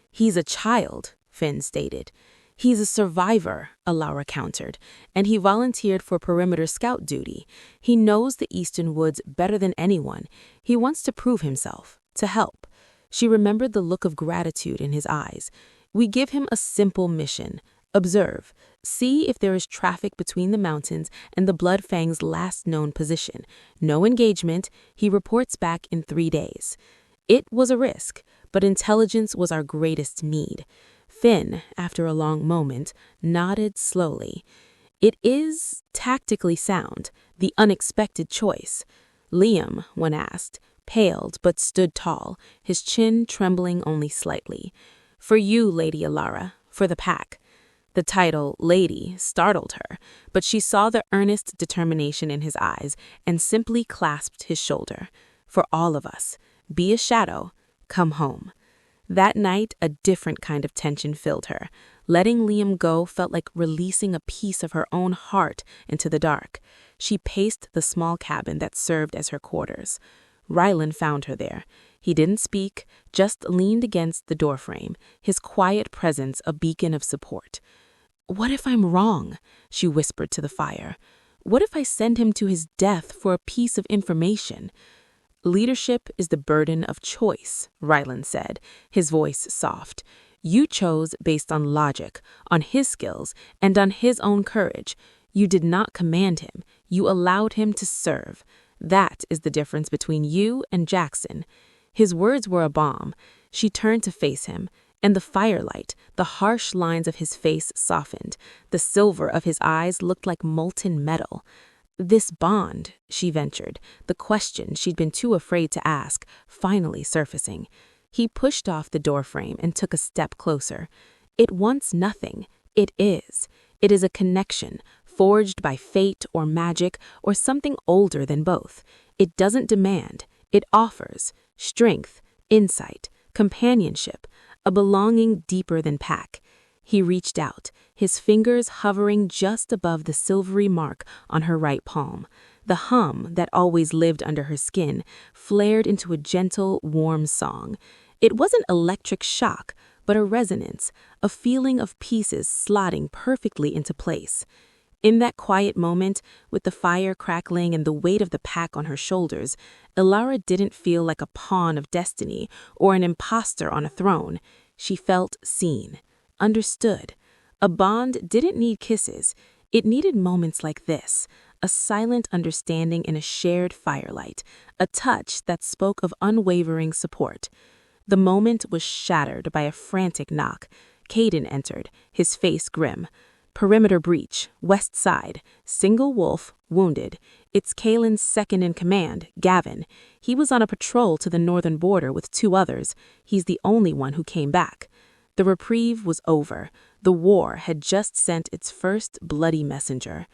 He's a child, Finn stated. He's a survivor, Alara countered, and he volunteered for perimeter scout duty. He knows the Eastern Woods better than anyone. He wants to prove himself, to help. She remembered the look of gratitude in his eyes. We give him a simple mission. Observe. See if there is traffic between the mountains and the Bloodfang's last known position. No engagement. He reports back in 3 days. It was a risk, but intelligence was our greatest need. Finn, after a long moment, nodded slowly. It is tactically sound, the unexpected choice. Liam, when asked, paled but stood tall, his chin trembling only slightly. For you, Lady Alara, for the pack. The title, Lady, startled her, but she saw the earnest determination in his eyes and simply clasped his shoulder. For all of us. Be a shadow. Come home. That night, a different kind of tension filled her. Letting Liam go felt like releasing a piece of her own heart into the dark. She paced the small cabin that served as her quarters. Rylan found her there. He didn't speak, just leaned against the doorframe, his quiet presence a beacon of support. What if I'm wrong? She whispered to the fire. What if I send him to his death for a piece of information? Leadership is the burden of choice, Rylan said, his voice soft. You chose based on logic, on his skills, and on his own courage. You did not command him. You allowed him to serve. That is the difference between you and Jackson. His words were a balm. She turned to face him, and the firelight, the harsh lines of his face softened. The silver of his eyes looked like molten metal. This bond, she ventured, the question she'd been too afraid to ask, finally surfacing. He pushed off the doorframe and took a step closer. It wants nothing. It is. It is a connection, forged by fate or magic or something older than both. It doesn't demand. It offers strength, insight, companionship, a belonging deeper than pack. He reached out, his fingers hovering just above the silvery mark on her right palm. The hum that always lived under her skin flared into a gentle, warm song. It wasn't electric shock, but a resonance, a feeling of pieces slotting perfectly into place. In that quiet moment, with the fire crackling and the weight of the pack on her shoulders, Alara didn't feel like a pawn of destiny or an imposter on a throne. She felt seen, understood. A bond didn't need kisses. It needed moments like this, a silent understanding in a shared firelight, a touch that spoke of unwavering support. The moment was shattered by a frantic knock. Caden entered, his face grim. Perimeter breach, west side, single wolf, wounded. It's Kalen's second in command, Gavin. He was on a patrol to the northern border with 2 others. He's the only one who came back. The reprieve was over. The war had just sent its first bloody messenger.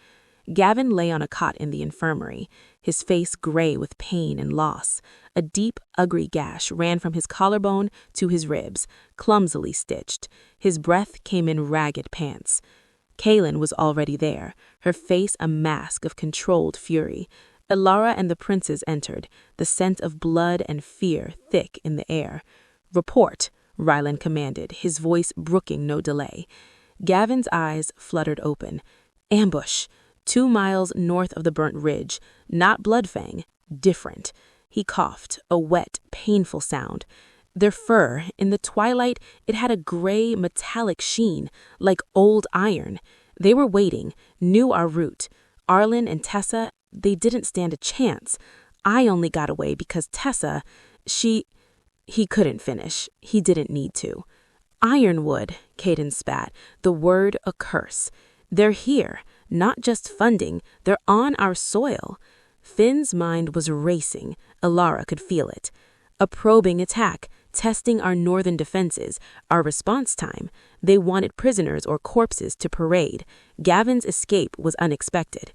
Gavin lay on a cot in the infirmary, his face gray with pain and loss. A deep, ugly gash ran from his collarbone to his ribs, clumsily stitched. His breath came in ragged pants. Kalen was already there, her face a mask of controlled fury. Alara and the princes entered, the scent of blood and fear thick in the air. "Report," Rylan commanded, his voice brooking no delay. Gavin's eyes fluttered open. "Ambush. 2 miles north of the burnt ridge. Not Bloodfang. Different." He coughed, a wet, painful sound. Their fur, in the twilight, it had a gray, metallic sheen, like old iron. They were waiting, knew our route. Arlen and Tessa, they didn't stand a chance. I only got away because Tessa, He couldn't finish. He didn't need to. "Ironwood," Caden spat, the word a curse. "They're here, not just funding, they're on our soil." Finn's mind was racing. Alara could feel it. A probing attack, testing our northern defenses, our response time. They wanted prisoners or corpses to parade. Gavin's escape was unexpected.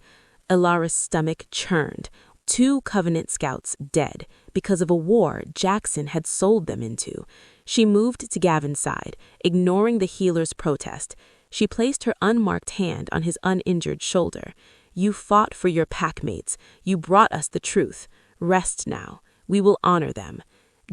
Alara's stomach churned. 2 Covenant scouts dead because of a war Jackson had sold them into. She moved to Gavin's side, ignoring the healer's protest. She placed her unmarked hand on his uninjured shoulder. You fought for your packmates. You brought us the truth. Rest now. We will honor them.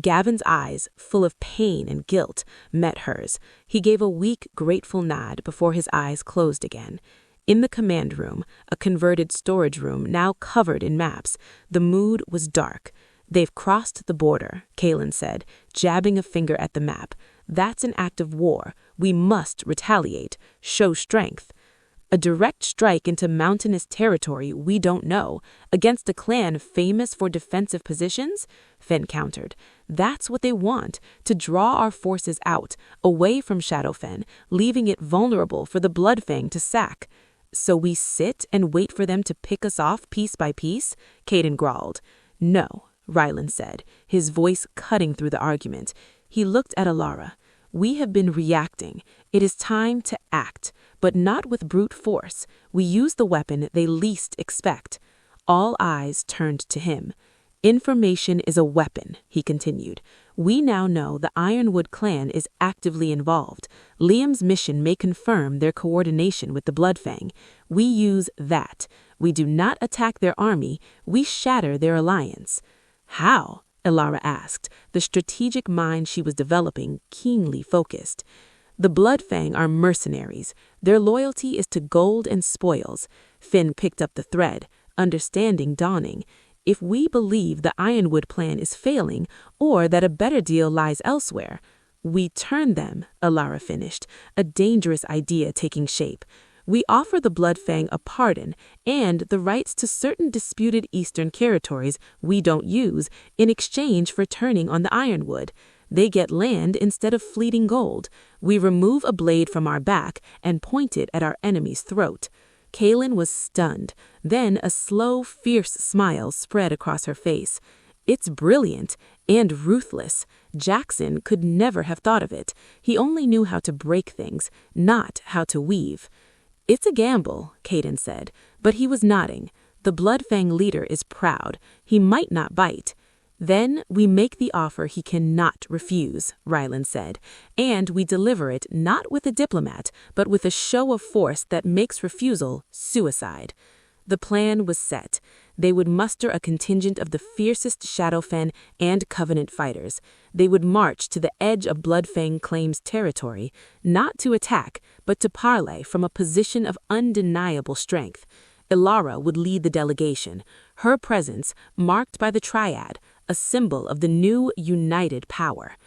Gavin's eyes, full of pain and guilt, met hers. He gave a weak, grateful nod before his eyes closed again. In the command room, a converted storage room now covered in maps, the mood was dark. They've crossed the border, Kaelin said, jabbing a finger at the map. That's an act of war. We must retaliate, show strength. A direct strike into mountainous territory we don't know, against a clan famous for defensive positions? Finn countered. That's what they want, to draw our forces out, away from Shadowfen, leaving it vulnerable for the Bloodfang to sack. So we sit and wait for them to pick us off piece by piece? Caden growled. No, Rylan said, his voice cutting through the argument. He looked at Alara. We have been reacting. It is time to act, but not with brute force. We use the weapon they least expect. All eyes turned to him. Information is a weapon, he continued. We now know the Ironwood clan is actively involved. Liam's mission may confirm their coordination with the Bloodfang. We use that. We do not attack their army. We shatter their alliance. How? Alara asked, the strategic mind she was developing keenly focused. The Bloodfang are mercenaries. Their loyalty is to gold and spoils. Finn picked up the thread, understanding dawning. If we believe the Ironwood plan is failing, or that a better deal lies elsewhere, we turn them, Alara finished, a dangerous idea taking shape. We offer the Bloodfang a pardon and the rights to certain disputed eastern territories we don't use in exchange for turning on the Ironwood. They get land instead of fleeting gold. We remove a blade from our back and point it at our enemy's throat. Kaelin was stunned. Then a slow, fierce smile spread across her face. It's brilliant and ruthless. Jackson could never have thought of it. He only knew how to break things, not how to weave. It's a gamble, Caden said, but he was nodding. The Bloodfang leader is proud. He might not bite. Then we make the offer he cannot refuse, Rylan said, and we deliver it not with a diplomat, but with a show of force that makes refusal suicide. The plan was set. They would muster a contingent of the fiercest Shadowfen and Covenant fighters. They would march to the edge of Bloodfang Claim's territory, not to attack, but to parley from a position of undeniable strength. Alara would lead the delegation, her presence marked by the Triad, a symbol of the new united power.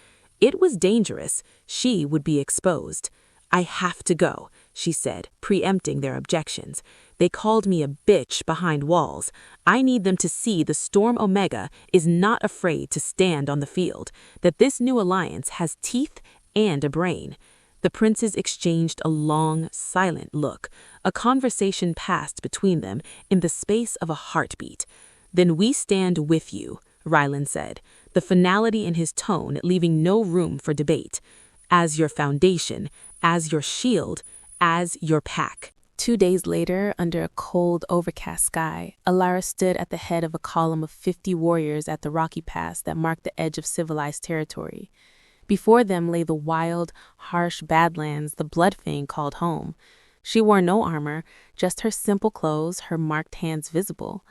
It was dangerous. She would be exposed. I have to go, she said, preempting their objections. They called me a bitch behind walls. I need them to see the Storm Omega is not afraid to stand on the field, that this new alliance has teeth and a brain. The princes exchanged a long, silent look. A conversation passed between them in the space of a heartbeat. Then we stand with you, Rylan said, the finality in his tone leaving no room for debate. As your foundation, as your shield, as your pack. 2 days later, under a cold, overcast sky, Alara stood at the head of a column of 50 warriors at the rocky pass that marked the edge of civilized territory. Before them lay the wild, harsh badlands the Bloodfang called home. She wore no armor, just her simple clothes, her marked hands visible.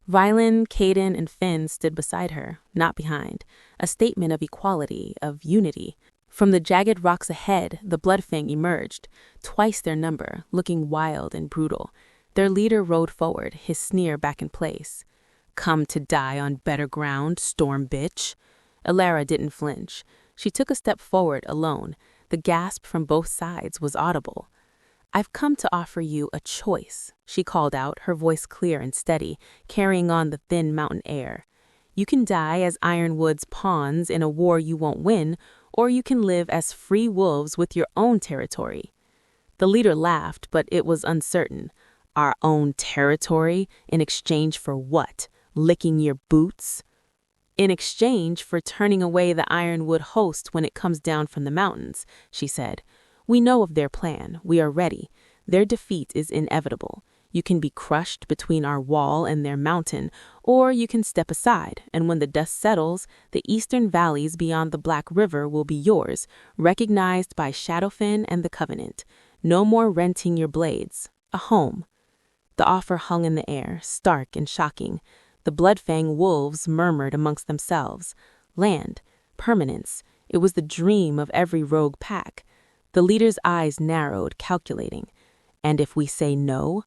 Rylan, Caden, and Finn stood beside her, not behind, a statement of equality, of unity. From the jagged rocks ahead, the Bloodfang emerged, twice their number, looking wild and brutal. Their leader rode forward, his sneer back in place. Come to die on better ground, storm bitch. Alara didn't flinch. She took a step forward alone. The gasp from both sides was audible. I've come to offer you a choice, she called out, her voice clear and steady, carrying on the thin mountain air. You can die as Ironwood's pawns in a war you won't win, or you can live as free wolves with your own territory. The leader laughed, but it was uncertain. Our own territory? In exchange for what? Licking your boots? In exchange for turning away the Ironwood host when it comes down from the mountains, she said. We know of their plan. We are ready. Their defeat is inevitable. You can be crushed between our wall and their mountain, or you can step aside, and when the dust settles, the eastern valleys beyond the Black River will be yours, recognized by Shadowfen and the Covenant. No more renting your blades. A home. The offer hung in the air, stark and shocking. The Bloodfang wolves murmured amongst themselves. Land. Permanence. It was the dream of every rogue pack. The leader's eyes narrowed, calculating. And if we say no?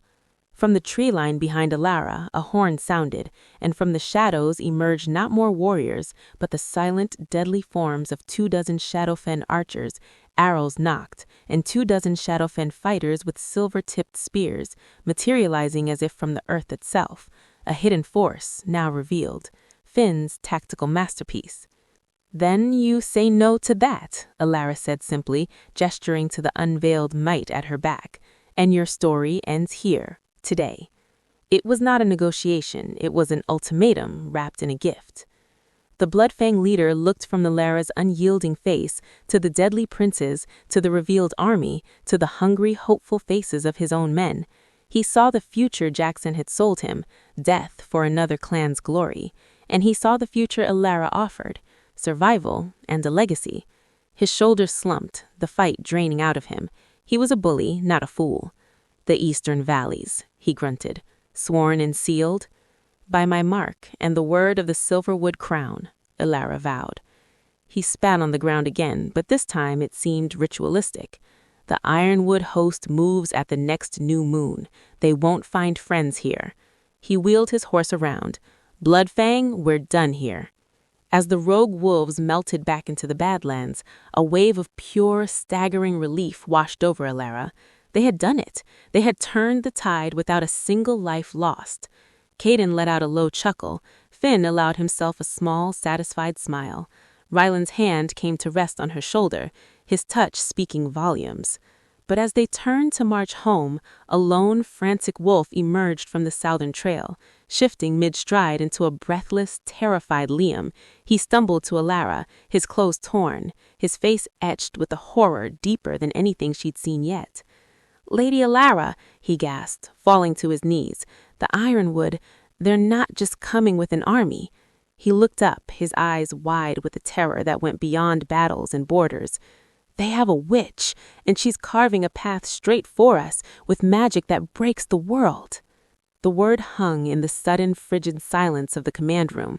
From the tree line behind Alara, a horn sounded, and from the shadows emerged not more warriors, but the silent, deadly forms of 24 Shadowfen archers. Arrows knocked, and 24 Shadowfen fighters with silver-tipped spears, materializing as if from the earth itself. A hidden force, now revealed. Finn's tactical masterpiece. "Then you say no to that," Alara said simply, gesturing to the unveiled might at her back. "And your story ends here, today." It was not a negotiation, it was an ultimatum wrapped in a gift. The Bloodfang leader looked from Alara's unyielding face to the deadly princes, to the revealed army, to the hungry, hopeful faces of his own men. He saw the future Jackson had sold him, death for another clan's glory, and he saw the future Alara offered, survival and a legacy. His shoulders slumped, the fight draining out of him. He was a bully, not a fool. "The Eastern Valleys," he grunted. "Sworn and sealed?" "By my mark and the word of the Silverwood Crown," Alara vowed. He spat on the ground again, but this time it seemed ritualistic. "The Ironwood host moves at the next new moon. They won't find friends here." He wheeled his horse around. "Bloodfang, we're done here." As the rogue wolves melted back into the Badlands, a wave of pure, staggering relief washed over Alara. They had done it. They had turned the tide without a single life lost. Caden let out a low chuckle. Finn allowed himself a small, satisfied smile. Ryland's hand came to rest on her shoulder, his touch speaking volumes. But as they turned to march home, a lone, frantic wolf emerged from the southern trail, shifting mid-stride into a breathless, terrified Liam. He stumbled to Alara, his clothes torn, his face etched with a horror deeper than anything she'd seen yet. "Lady Alara," he gasped, falling to his knees. "The Ironwood, they're not just coming with an army." He looked up, his eyes wide with a terror that went beyond battles and borders. "They have a witch, and she's carving a path straight for us with magic that breaks the world." The word hung in the sudden frigid silence of the command room.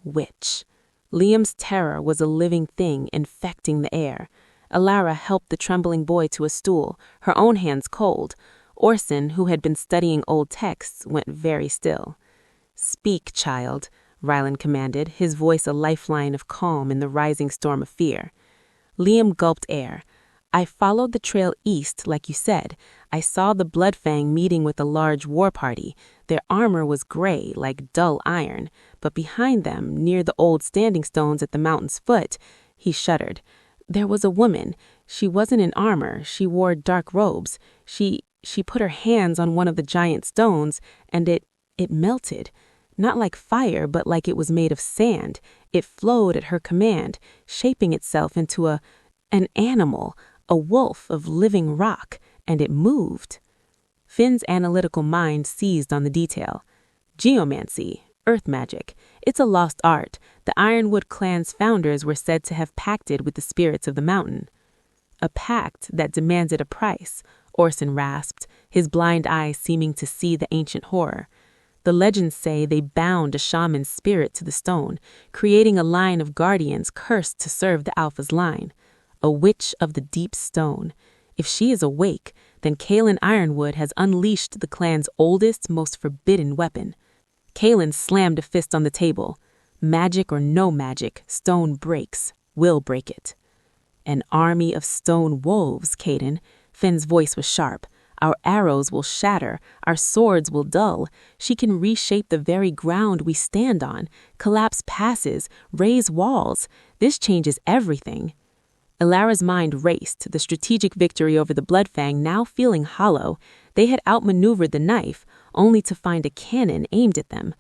Witch. Liam's terror was a living thing infecting the air. Alara helped the trembling boy to a stool, her own hands cold. Orson, who had been studying old texts, went very still. "Speak, child," Ryland commanded, his voice a lifeline of calm in the rising storm of fear. Liam gulped air. "I followed the trail east, like you said. I saw the Bloodfang meeting with a large war party. Their armor was gray, like dull iron, but behind them, near the old standing stones at the mountain's foot," he shuddered. "There was a woman. She wasn't in armor. She wore dark robes. She put her hands on one of the giant stones, and it melted. Not like fire, but like it was made of sand. It flowed at her command, shaping itself into an animal, a wolf of living rock, and it moved." Finn's analytical mind seized on the detail. "Geomancy. Earth magic. It's a lost art. The Ironwood clan's founders were said to have pacted with the spirits of the mountain." "A pact that demanded a price," Orson rasped, his blind eyes seeming to see the ancient horror. "The legends say they bound a shaman's spirit to the stone, creating a line of guardians cursed to serve the Alpha's line. A witch of the deep stone. If she is awake, then Kaelin Ironwood has unleashed the clan's oldest, most forbidden weapon." Kaelin slammed a fist on the table. "Magic or no magic, stone breaks. We'll break it." "An army of stone wolves, Caden." Finn's voice was sharp. "Our arrows will shatter. Our swords will dull. She can reshape the very ground we stand on, collapse passes, raise walls. This changes everything." Alara's mind raced, the strategic victory over the Bloodfang now feeling hollow. They had outmaneuvered the knife, only to find a cannon aimed at them.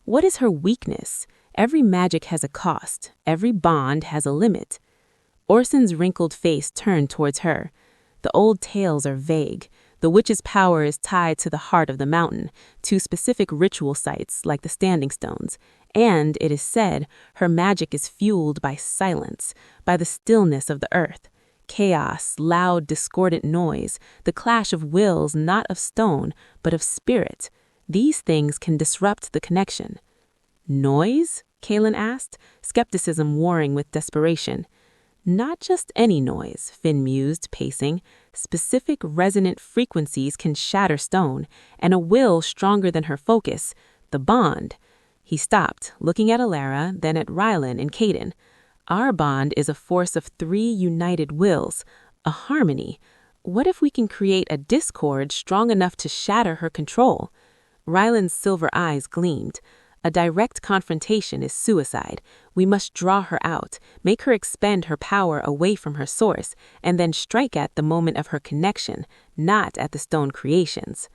What is her weakness? Every magic has a cost. Every bond has a limit. Orson's wrinkled face turned towards her. "The old tales are vague. The witch's power is tied to the heart of the mountain, to specific ritual sites like the Standing Stones, and, it is said, her magic is fueled by silence, by the stillness of the earth. Chaos, loud, discordant noise, the clash of wills not of stone, but of spirit. These things can disrupt the connection. Noise? Kaelin asked, skepticism warring with desperation. Not just any noise, Finn mused, pacing. Specific resonant frequencies can shatter stone, and a will stronger than her focus, the bond. He stopped, looking at Alara, then at Rylan and Caden. Our bond is a force of 3 united wills, a harmony. What if we can create a discord strong enough to shatter her control? Rylan's silver eyes gleamed. A direct confrontation is suicide. We must draw her out, make her expend her power away from her source, and then strike at the moment of her connection, not at the stone creations.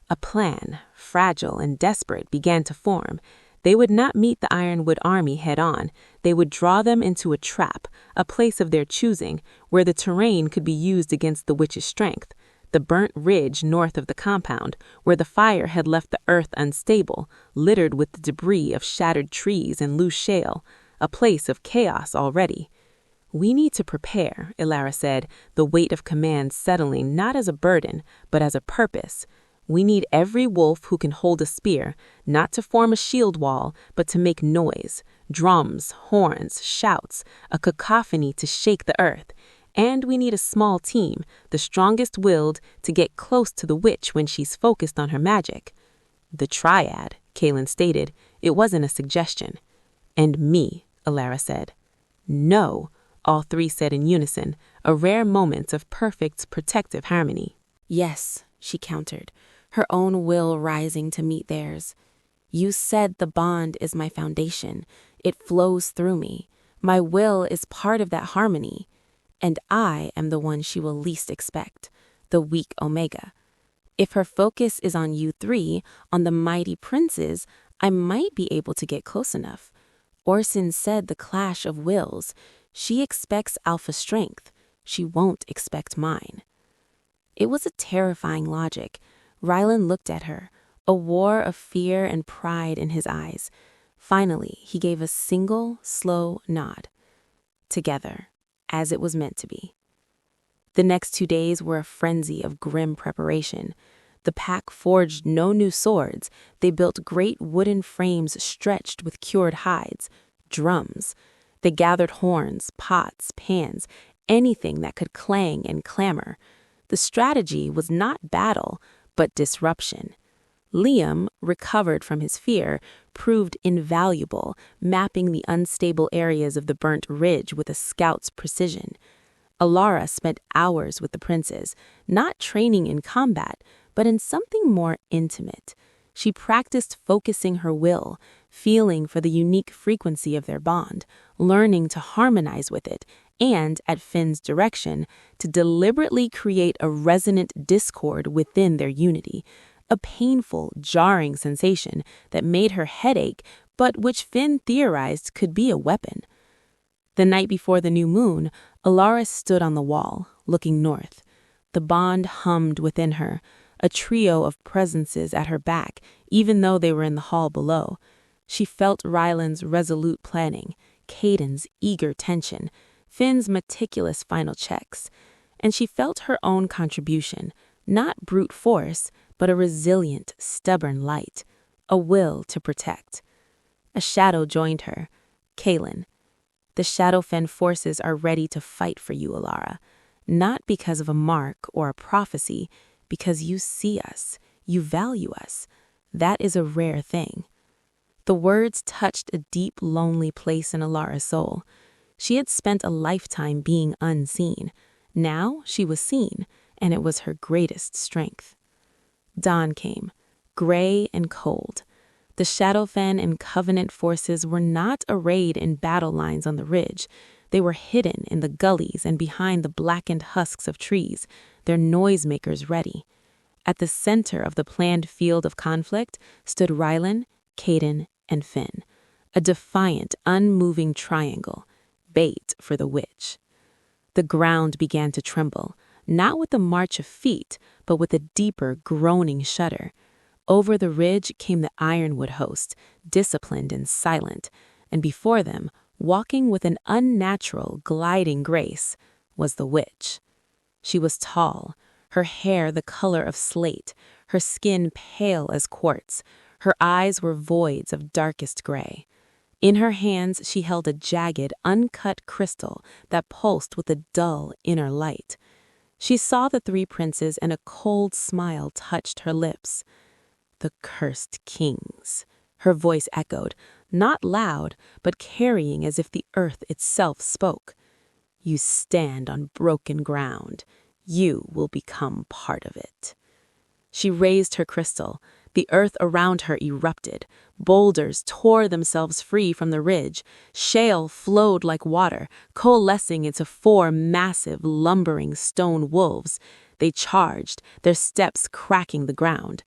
A plan, fragile and desperate, began to form. They would not meet the Ironwood army head-on. They would draw them into a trap, a place of their choosing, where the terrain could be used against the witch's strength. The burnt ridge north of the compound, where the fire had left the earth unstable, littered with the debris of shattered trees and loose shale, a place of chaos already. We need to prepare, Alara said, the weight of command settling not as a burden, but as a purpose. We need every wolf who can hold a spear, not to form a shield wall, but to make noise, drums, horns, shouts, a cacophony to shake the earth. And we need a small team, the strongest willed, to get close to the witch when she's focused on her magic. The triad, Kaelin stated. It wasn't a suggestion. And me, Alara said. No, all 3 said in unison, a rare moment of perfect protective harmony. Yes, she countered, her own will rising to meet theirs. You said the bond is my foundation. It flows through me. My will is part of that harmony. And I am the one she will least expect, the weak Omega. If her focus is on you 3, on the mighty princes, I might be able to get close enough. Orson said the clash of wills. She expects alpha strength. She won't expect mine. It was a terrifying logic. Rylan looked at her, a war of fear and pride in his eyes. Finally, he gave a single, slow nod. Together. As it was meant to be. The next 2 days were a frenzy of grim preparation. The pack forged no new swords. They built great wooden frames stretched with cured hides, drums. They gathered horns, pots, pans, anything that could clang and clamor. The strategy was not battle, but disruption. Liam, recovered from his fear, proved invaluable, mapping the unstable areas of the burnt ridge with a scout's precision. Alara spent hours with the princes, not training in combat, but in something more intimate. She practiced focusing her will, feeling for the unique frequency of their bond, learning to harmonize with it, and, at Finn's direction, to deliberately create a resonant discord within their unity. A painful, jarring sensation that made her headache, but which Finn theorized could be a weapon. The night before the new moon, Alara stood on the wall, looking north. The bond hummed within her, a trio of presences at her back, even though they were in the hall below. She felt Rylan's resolute planning, Caden's eager tension, Finn's meticulous final checks, and she felt her own contribution, not brute force, but a resilient, stubborn light, a will to protect. A shadow joined her, Kaelin. The Shadowfen forces are ready to fight for you, Alara, not because of a mark or a prophecy, because you see us, you value us. That is a rare thing. The words touched a deep, lonely place in Alara's soul. She had spent a lifetime being unseen. Now she was seen, and it was her greatest strength. Dawn came, gray and cold. The Shadowfen and Covenant forces were not arrayed in battle lines on the ridge. They were hidden in the gullies and behind the blackened husks of trees, their noisemakers ready. At the center of the planned field of conflict stood Rylan, Caden, and Finn, a defiant, unmoving triangle, bait for the witch. The ground began to tremble. not with the march of feet, but with a deeper, groaning shudder. Over the ridge came the Ironwood host, disciplined and silent, and before them, walking with an unnatural, gliding grace, was the witch. She was tall, her hair the color of slate, her skin pale as quartz, her eyes were voids of darkest gray. In her hands she held a jagged, uncut crystal that pulsed with a dull inner light. She saw the three princes and a cold smile touched her lips. "The cursed kings," her voice echoed, not loud, but carrying as if the earth itself spoke. "You stand on broken ground. You will become part of it." She raised her crystal. The earth around her erupted. Boulders tore themselves free from the ridge. Shale flowed like water, coalescing into four massive, lumbering stone wolves. They charged, their steps cracking the ground.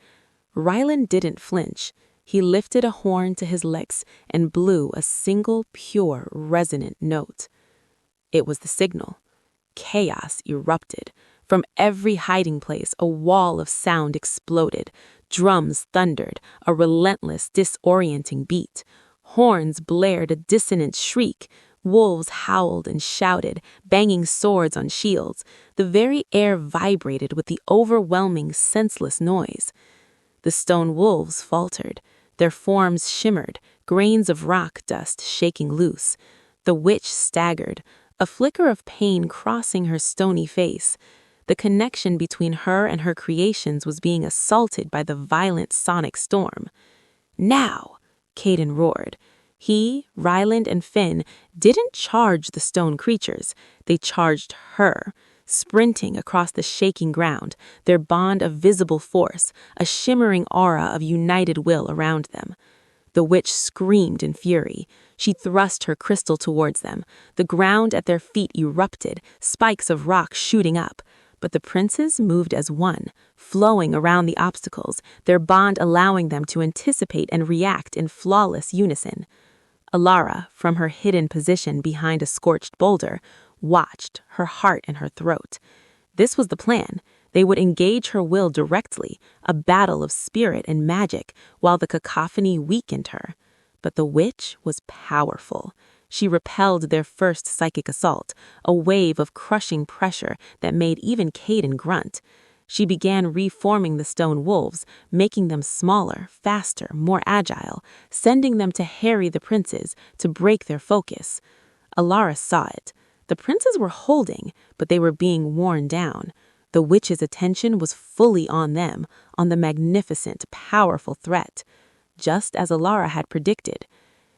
Ryland didn't flinch. He lifted a horn to his lips and blew a single pure, resonant note. It was the signal. Chaos erupted. From every hiding place, a wall of sound exploded. Drums thundered, a relentless, disorienting beat. Horns blared a dissonant shriek. Wolves howled and shouted, banging swords on shields. The very air vibrated with the overwhelming, senseless noise. The stone wolves faltered. Their forms shimmered, grains of rock dust shaking loose. The witch staggered, a flicker of pain crossing her stony face. The connection between her and her creations was being assaulted by the violent sonic storm. "Now!" Caden roared. He, Ryland, and Finn didn't charge the stone creatures. They charged her, sprinting across the shaking ground, their bond of visible force, a shimmering aura of united will around them. The witch screamed in fury. She thrust her crystal towards them. The ground at their feet erupted, spikes of rock shooting up. But the princes moved as one, flowing around the obstacles, their bond allowing them to anticipate and react in flawless unison. Alara, from her hidden position behind a scorched boulder, watched, her heart in her throat. This was the plan. They would engage her will directly, a battle of spirit and magic, while the cacophony weakened her. But the witch was powerful. She repelled their first psychic assault, a wave of crushing pressure that made even Caden grunt. She began reforming the stone wolves, making them smaller, faster, more agile, sending them to harry the princes, to break their focus. Alara saw it. The princes were holding, but they were being worn down. The witch's attention was fully on them, on the magnificent, powerful threat, just as Alara had predicted.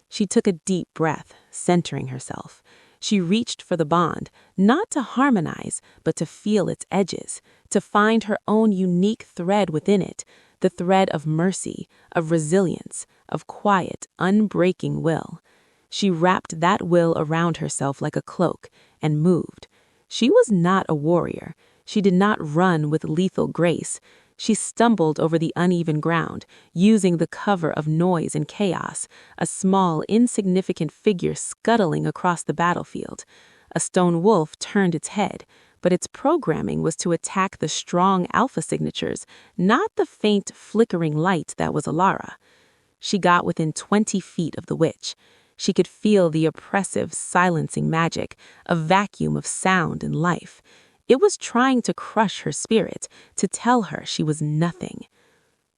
She took a deep breath, centering herself. She reached for the bond, not to harmonize, but to feel its edges, to find her own unique thread within it, the thread of mercy, of resilience, of quiet, unbreaking will. She wrapped that will around herself like a cloak and moved. She was not a warrior. She did not run with lethal grace. She stumbled over the uneven ground, using the cover of noise and chaos, a small, insignificant figure scuttling across the battlefield. A stone wolf turned its head, but its programming was to attack the strong alpha signatures, not the faint, flickering light that was Alara. She got within 20 feet of the witch. She could feel the oppressive, silencing magic, a vacuum of sound and life. It was trying to crush her spirit, to tell her she was nothing.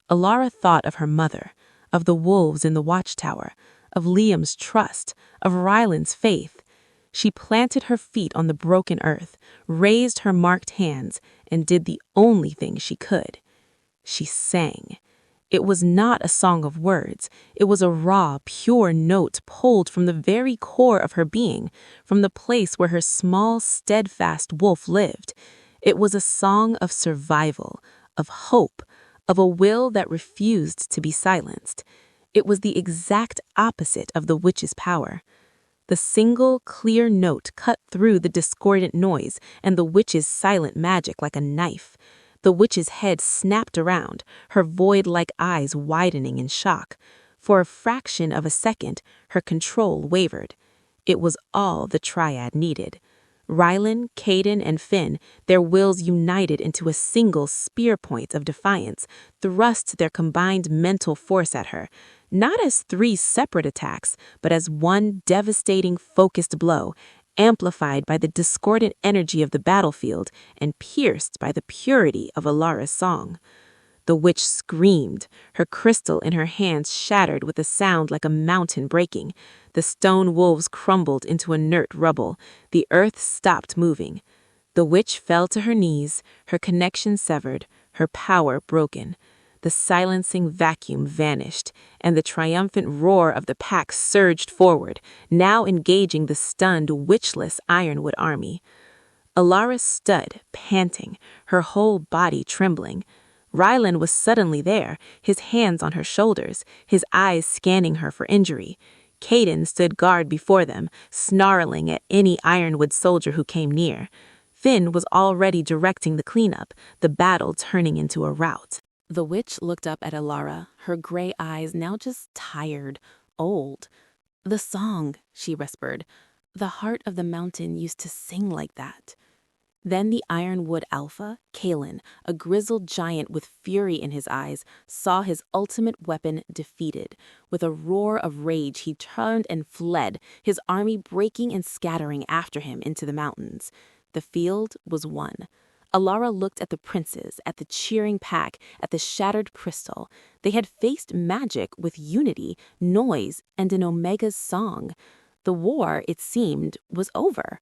Alara thought of her mother, of the wolves in the watchtower, of Liam's trust, of Ryland's faith. She planted her feet on the broken earth, raised her marked hands, and did the only thing she could. She sang. It was not a song of words. It was a raw, pure note pulled from the very core of her being, from the place where her small, steadfast wolf lived. It was a song of survival, of hope, of a will that refused to be silenced. It was the exact opposite of the witch's power. The single, clear note cut through the discordant noise and the witch's silent magic like a knife. The witch's head snapped around, her void-like eyes widening in shock. For a fraction of a second, her control wavered. It was all the triad needed. Rylan, Caden, and Finn, their wills united into a single spear point of defiance, thrust their combined mental force at her, not as three separate attacks, but as one devastating focused blow, amplified by the discordant energy of the battlefield and pierced by the purity of Alara's song. The witch screamed, her crystal in her hands shattered with a sound like a mountain breaking. The stone wolves crumbled into inert rubble. The earth stopped moving. The witch fell to her knees, her connection severed, her power broken. The silencing vacuum vanished, and the triumphant roar of the pack surged forward, now engaging the stunned, witchless Ironwood army. Alara stood, panting, her whole body trembling. Rylan was suddenly there, his hands on her shoulders, his eyes scanning her for injury. Caden stood guard before them, snarling at any Ironwood soldier who came near. Finn was already directing the cleanup, the battle turning into a rout. The witch looked up at Alara, her gray eyes now just tired, old. "The song," she whispered. "The heart of the mountain used to sing like that." Then the Ironwood Alpha, Kalen, a grizzled giant with fury in his eyes, saw his ultimate weapon defeated. With a roar of rage, he turned and fled, his army breaking and scattering after him into the mountains. The field was won. Alara looked at the princes, at the cheering pack, at the shattered crystal. They had faced magic with unity, noise, and an Omega's song. The war, it seemed, was over.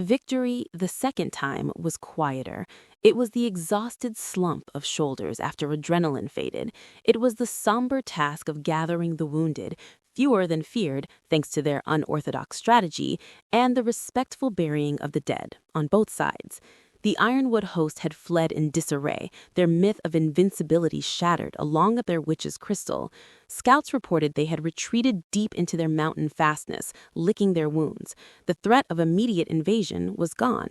Victory, the second time, was quieter. It was the exhausted slump of shoulders after adrenaline faded. It was the somber task of gathering the wounded, fewer than feared thanks to their unorthodox strategy, and the respectful burying of the dead on both sides. The Ironwood host had fled in disarray, their myth of invincibility shattered along with their witch's crystal. Scouts reported they had retreated deep into their mountain fastness, licking their wounds. The threat of immediate invasion was gone.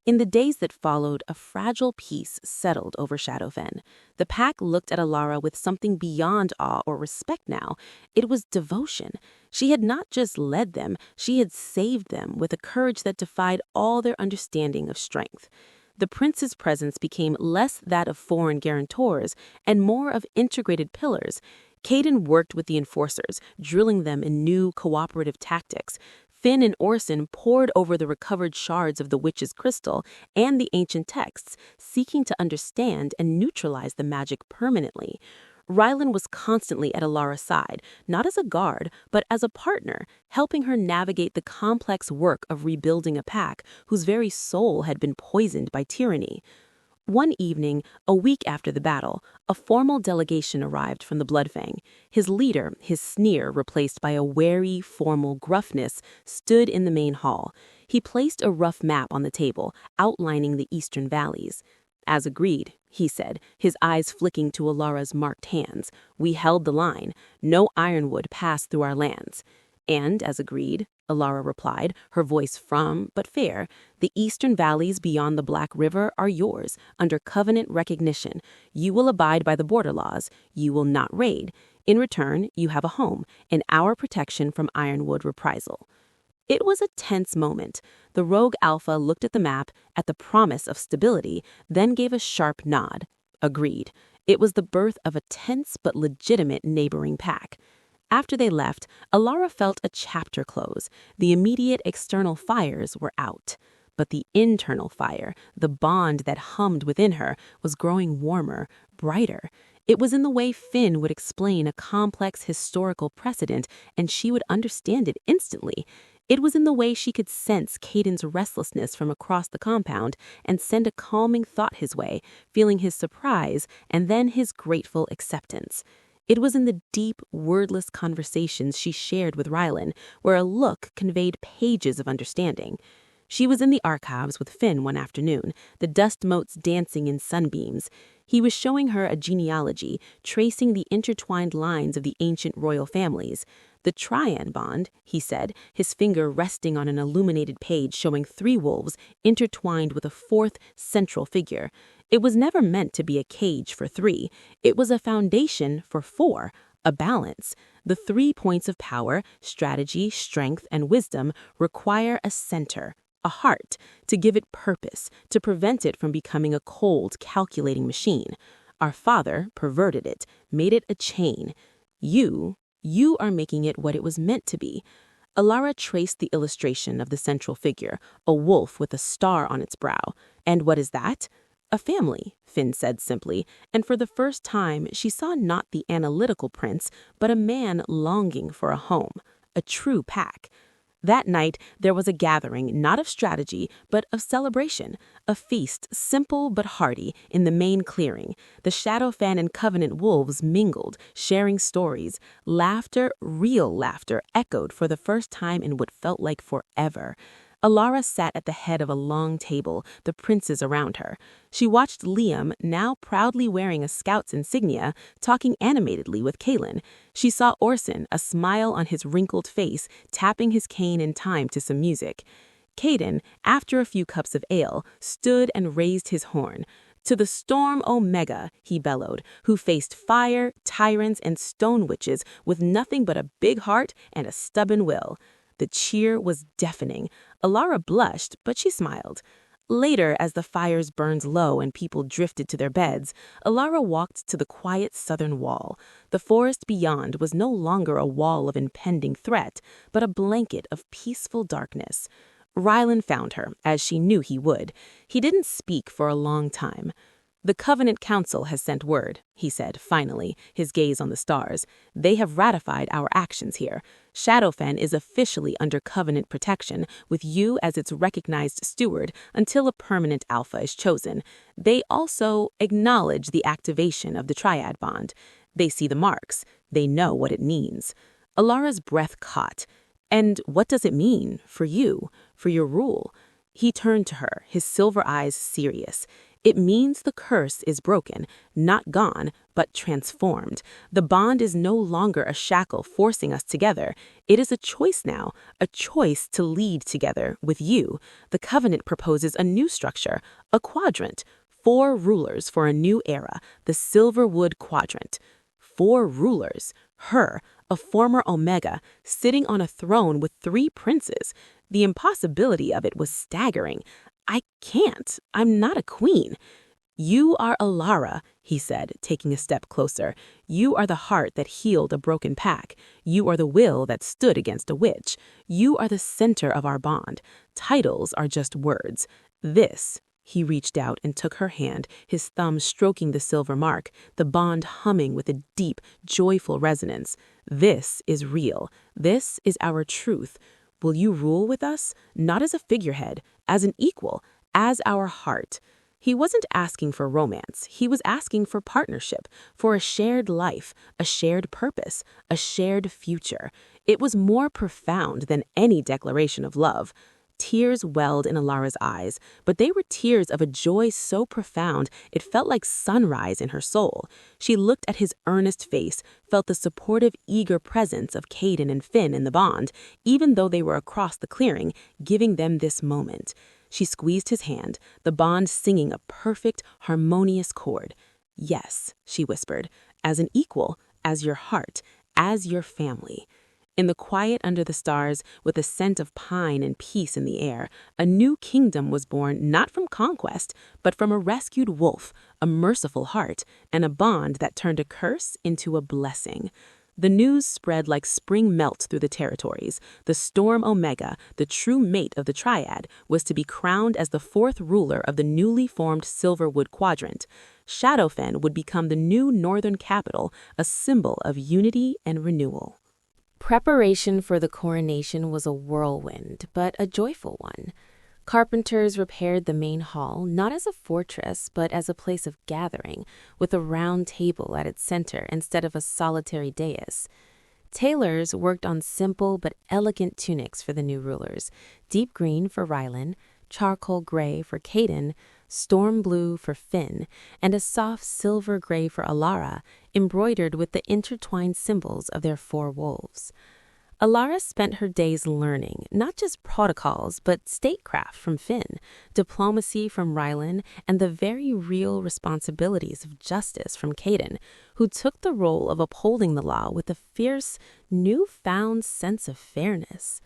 In the days that followed, a fragile peace settled over Shadowfen. The pack looked at Alara with something beyond awe or respect now. It was devotion. She had not just led them, she had saved them with a courage that defied all their understanding of strength. The prince's presence became less that of foreign guarantors and more of integrated pillars. Caden worked with the enforcers, drilling them in new cooperative tactics. Finn and Orson pored over the recovered shards of the witch's crystal and the ancient texts, seeking to understand and neutralize the magic permanently. Rylan was constantly at Alara's side, not as a guard, but as a partner, helping her navigate the complex work of rebuilding a pack whose very soul had been poisoned by tyranny. One evening, a week after the battle, a formal delegation arrived from the Bloodfang. His leader, his sneer replaced by a wary, formal gruffness, stood in the main hall. He placed a rough map on the table, outlining the eastern valleys. "As agreed," he said, his eyes flicking to Alara's marked hands. "We held the line. No ironwood passed through our lands." "And, as agreed," Alara replied, her voice firm but fair, "the eastern valleys beyond the Black River are yours, under covenant recognition. You will abide by the border laws. You will not raid. In return, you have a home, and our protection from ironwood reprisal." It was a tense moment. The rogue Alpha looked at the map, at the promise of stability, then gave a sharp nod. Agreed. It was the birth of a tense but legitimate neighboring pack. After they left, Alara felt a chapter close. The immediate external fires were out. But the internal fire, the bond that hummed within her, was growing warmer, brighter. It was in the way Finn would explain a complex historical precedent, and she would understand it instantly. It was in the way she could sense Caden's restlessness from across the compound and send a calming thought his way, feeling his surprise and then his grateful acceptance. It was in the deep, wordless conversations she shared with Rylan, where a look conveyed pages of understanding. She was in the archives with Finn one afternoon, the dust motes dancing in sunbeams. He was showing her a genealogy, tracing the intertwined lines of the ancient royal families. "The Trian bond," he said, his finger resting on an illuminated page showing 3 wolves intertwined with a 4th central figure. It was never meant to be a cage for 3. It was a foundation for 4, a balance. The 3 points of power, strategy, strength, and wisdom require a center, a heart, to give it purpose, to prevent it from becoming a cold, calculating machine. Our father perverted it, made it a chain. You are making it what it was meant to be. Alara traced the illustration of the central figure, a wolf with a star on its brow. And what is that? A family, Finn said simply, and for the first time she saw not the analytical prince, but a man longing for a home, a true pack. That night there was a gathering, not of strategy, but of celebration, a feast simple but hearty in the main clearing. The Shadowfan and Covenant wolves mingled, sharing stories. Laughter, real laughter, echoed for the first time in what felt like forever. Alara sat at the head of a long table, the princes around her. She watched Liam, now proudly wearing a scout's insignia, talking animatedly with Kaelin. She saw Orson, a smile on his wrinkled face, tapping his cane in time to some music. Kaden, after a few cups of ale, stood and raised his horn. To the storm Omega, he bellowed, who faced fire, tyrants, and stone witches with nothing but a big heart and a stubborn will. The cheer was deafening. Alara blushed, but she smiled. Later, as the fires burned low and people drifted to their beds, Alara walked to the quiet southern wall. The forest beyond was no longer a wall of impending threat, but a blanket of peaceful darkness. Rylan found her, as she knew he would. He didn't speak for a long time. "The Covenant Council has sent word," he said, finally, his gaze on the stars. "They have ratified our actions here. Shadowfen is officially under Covenant protection, with you as its recognized steward until a permanent alpha is chosen. They also acknowledge the activation of the Triad bond. They see the marks. They know what it means." Alara's breath caught. "And what does it mean for you, for your rule?" He turned to her, his silver eyes serious. "It means the curse is broken, not gone, but transformed. The bond is no longer a shackle forcing us together. It is a choice now, a choice to lead together with you. The Covenant proposes a new structure, a quadrant. 4 rulers for a new era, the Silverwood Quadrant. 4 rulers. Her, a former Omega, sitting on a throne with 3 princes. The impossibility of it was staggering. "I can't. I'm not a queen." "You are Alara," he said, taking a step closer. "You are the heart that healed a broken pack. You are the will that stood against a witch. You are the center of our bond. Titles are just words. This," he reached out and took her hand, his thumb stroking the silver mark, the bond humming with a deep, joyful resonance. "This is real. This is our truth. Will you rule with us, not as a figurehead, as an equal, as our heart?" He wasn't asking for romance. He was asking for partnership, for a shared life, a shared purpose, a shared future. It was more profound than any declaration of love. Tears welled in Alara's eyes, but they were tears of a joy so profound it felt like sunrise in her soul. She looked at his earnest face, felt the supportive, eager presence of Kaden and Finn in the bond, even though they were across the clearing, giving them this moment. She squeezed his hand, the bond singing a perfect, harmonious chord. "Yes," she whispered, "as an equal, as your heart, as your family." In the quiet under the stars, with a scent of pine and peace in the air, a new kingdom was born not from conquest, but from a rescued wolf, a merciful heart, and a bond that turned a curse into a blessing. The news spread like spring melt through the territories. The Storm Omega, the true mate of the Triad, was to be crowned as the 4th ruler of the newly formed Silverwood Quadrant. Shadowfen would become the new northern capital, a symbol of unity and renewal. Preparation for the coronation was a whirlwind, but a joyful one. Carpenters repaired the main hall, not as a fortress, but as a place of gathering, with a round table at its center instead of a solitary dais. Tailors worked on simple but elegant tunics for the new rulers, deep green for Rylan, charcoal gray for Kaden, storm blue for Finn, and a soft silver gray for Alara, embroidered with the intertwined symbols of their 4 wolves. Alara spent her days learning, not just protocols, but statecraft from Finn, diplomacy from Rylan, and the very real responsibilities of justice from Kaden, who took the role of upholding the law with a fierce, newfound sense of fairness.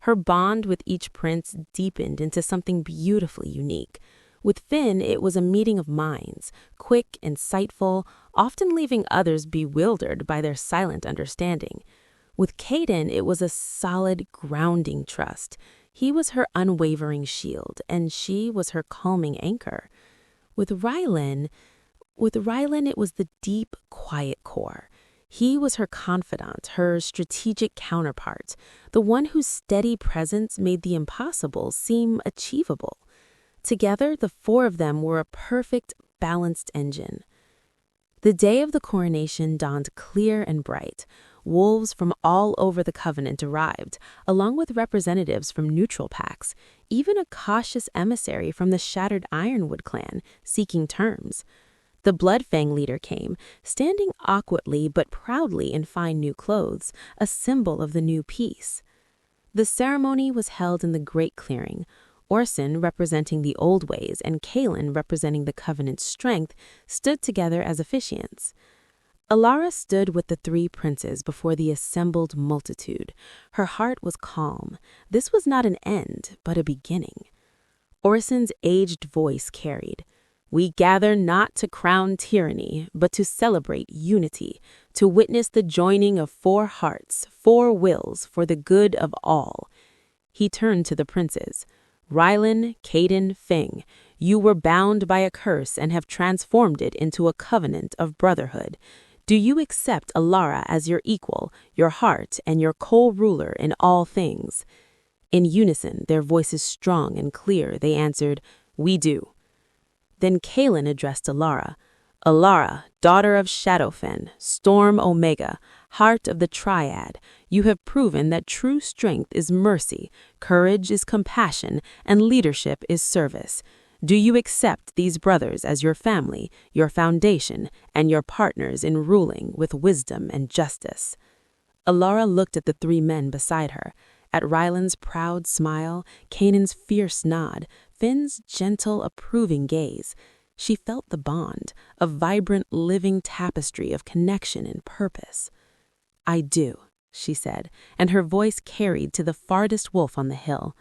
Her bond with each prince deepened into something beautifully unique. With Finn, it was a meeting of minds, quick, insightful, often leaving others bewildered by their silent understanding. With Caden, it was a solid, grounding trust. He was her unwavering shield, and she was her calming anchor. With Rylan, it was the deep, quiet core. He was her confidant, her strategic counterpart, the one whose steady presence made the impossible seem achievable. Together, the four of them were a perfect, balanced engine. The day of the coronation dawned clear and bright. Wolves from all over the Covenant arrived, along with representatives from neutral packs, even a cautious emissary from the shattered Ironwood clan, seeking terms. The Bloodfang leader came, standing awkwardly but proudly in fine new clothes, a symbol of the new peace. The ceremony was held in the Great Clearing. Orson, representing the old ways, and Kaelin, representing the Covenant's strength, stood together as officiants. Alara stood with the three princes before the assembled multitude. Her heart was calm. This was not an end, but a beginning. Orson's aged voice carried. We gather not to crown tyranny, but to celebrate unity, to witness the joining of four hearts, four wills for the good of all. He turned to the princes. Rylan, Caden, Fing, you were bound by a curse and have transformed it into a covenant of brotherhood. Do you accept Alara as your equal, your heart, and your co-ruler in all things? In unison, their voices strong and clear, they answered, We do. Then Kaelin addressed Alara. Alara, daughter of Shadowfen, Storm Omega, heart of the Triad, you have proven that true strength is mercy, courage is compassion, and leadership is service. Do you accept these brothers as your family, your foundation, and your partners in ruling with wisdom and justice? Alara looked at the three men beside her, at Rylan's proud smile, Kanan's fierce nod, Finn's gentle, approving gaze. She felt the bond, a vibrant, living tapestry of connection and purpose. I do, she said, and her voice carried to the farthest wolf on the hill.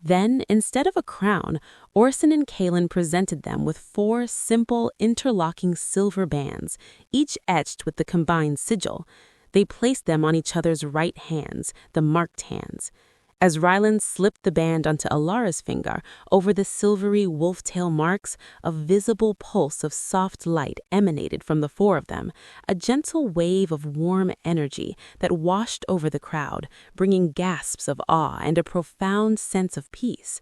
Then, instead of a crown, Orson and Kaelin presented them with four simple, interlocking silver bands, each etched with the combined sigil. They placed them on each other's right hands, the marked hands. As Rylan slipped the band onto Alara's finger, over the silvery wolf-tail marks, a visible pulse of soft light emanated from the four of them, a gentle wave of warm energy that washed over the crowd, bringing gasps of awe and a profound sense of peace.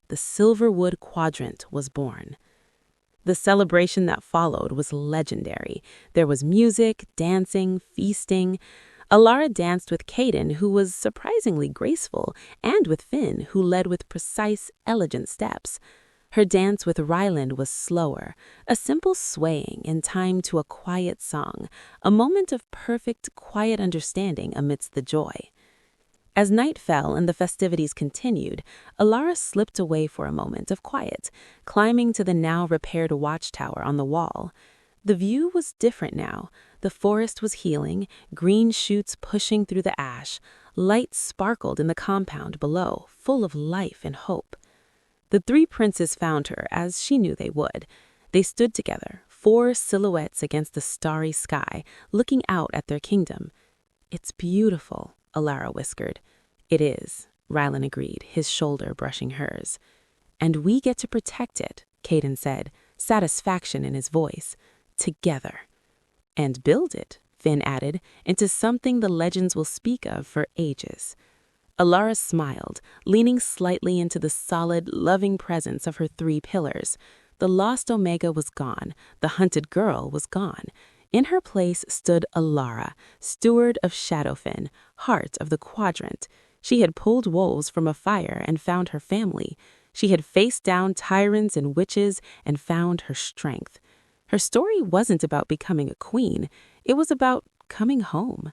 The Silverwood Quadrant was born. The celebration that followed was legendary. There was music, dancing, feasting. Alara danced with Caden, who was surprisingly graceful, and with Finn, who led with precise, elegant steps. Her dance with Ryland was slower, a simple swaying in time to a quiet song, a moment of perfect, quiet understanding amidst the joy. As night fell and the festivities continued, Alara slipped away for a moment of quiet, climbing to the now repaired watchtower on the wall. The view was different now. The forest was healing, green shoots pushing through the ash. Light sparkled in the compound below, full of life and hope. The three princes found her, as she knew they would. They stood together, four silhouettes against the starry sky, looking out at their kingdom. It's beautiful, Alara whispered. It is, Rylan agreed, his shoulder brushing hers. And we get to protect it, Caden said, satisfaction in his voice. Together. And build it, Finn added, into something the legends will speak of for ages. Alara smiled, leaning slightly into the solid, loving presence of her three pillars. The lost Omega was gone. The hunted girl was gone. In her place stood Alara, steward of Shadowfen, heart of the Quadrant. She had pulled wolves from a fire and found her family. She had faced down tyrants and witches and found her strength. Her story wasn't about becoming a queen. It was about coming home.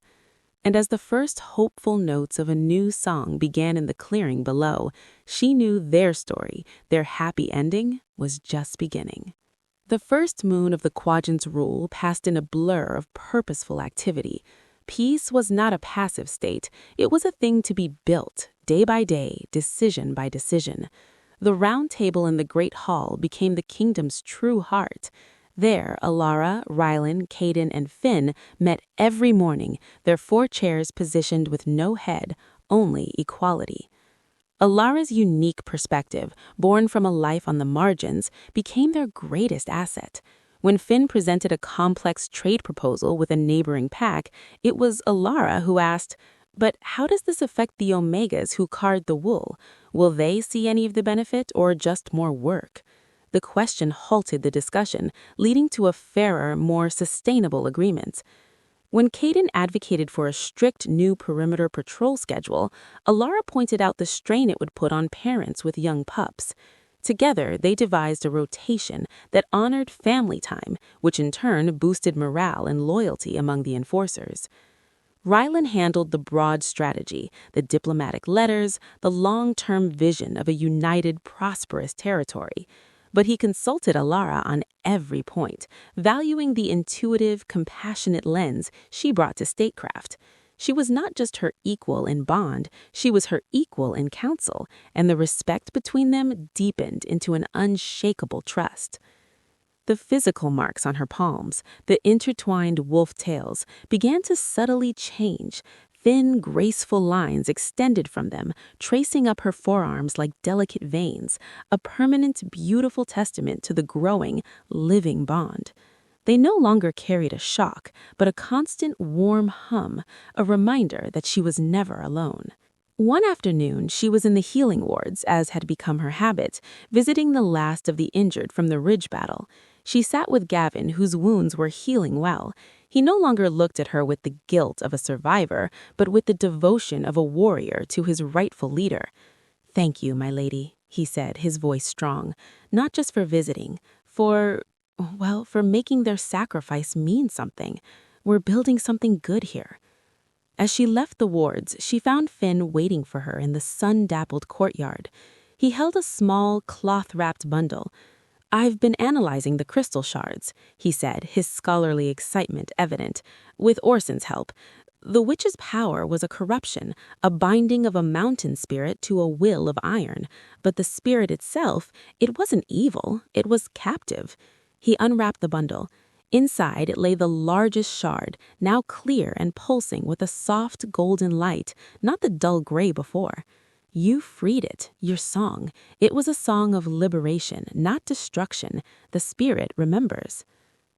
And as the first hopeful notes of a new song began in the clearing below, she knew their story, their happy ending, was just beginning. The first moon of the Quadrant's rule passed in a blur of purposeful activity. Peace was not a passive state. It was a thing to be built, day by day, decision by decision. The round table in the great hall became the kingdom's true heart. There, Alara, Rylan, Caden, and Finn met every morning, their 4 chairs positioned with no head, only equality. Alara's unique perspective, born from a life on the margins, became their greatest asset. When Finn presented a complex trade proposal with a neighboring pack, it was Alara who asked, "But how does this affect the Omegas who card the wool? Will they see any of the benefit or just more work?" The question halted the discussion, leading to a fairer, more sustainable agreement. When Caden advocated for a strict new perimeter patrol schedule, Alara pointed out the strain it would put on parents with young pups. Together, they devised a rotation that honored family time, which in turn boosted morale and loyalty among the enforcers. Rylan handled the broad strategy, the diplomatic letters, the long-term vision of a united, prosperous territory. But he consulted Alara on every point, valuing the intuitive, compassionate lens she brought to statecraft. She was not just her equal in bond, she was her equal in counsel, and the respect between them deepened into an unshakable trust. The physical marks on her palms, the intertwined wolf tails, began to subtly change. Thin, graceful lines extended from them, tracing up her forearms like delicate veins, a permanent, beautiful testament to the growing, living bond. They no longer carried a shock, but a constant, warm hum, a reminder that she was never alone. One afternoon, she was in the healing wards, as had become her habit, visiting the last of the injured from the Ridge battle. She sat with Gavin, whose wounds were healing well. He no longer looked at her with the guilt of a survivor, but with the devotion of a warrior to his rightful leader. "Thank you, my lady," he said, his voice strong, "not just for visiting, for making their sacrifice mean something. We're building something good here." As she left the wards, she found Finn waiting for her in the sun-dappled courtyard. He held a small, cloth-wrapped bundle. "I've been analyzing the crystal shards," he said, his scholarly excitement evident, "with Orson's help. The witch's power was a corruption, a binding of a mountain spirit to a will of iron. But the spirit itself, it wasn't evil, it was captive." He unwrapped the bundle. Inside it lay the largest shard, now clear and pulsing with a soft golden light, not the dull gray before. "You freed it, your song. It was a song of liberation, not destruction. The spirit remembers."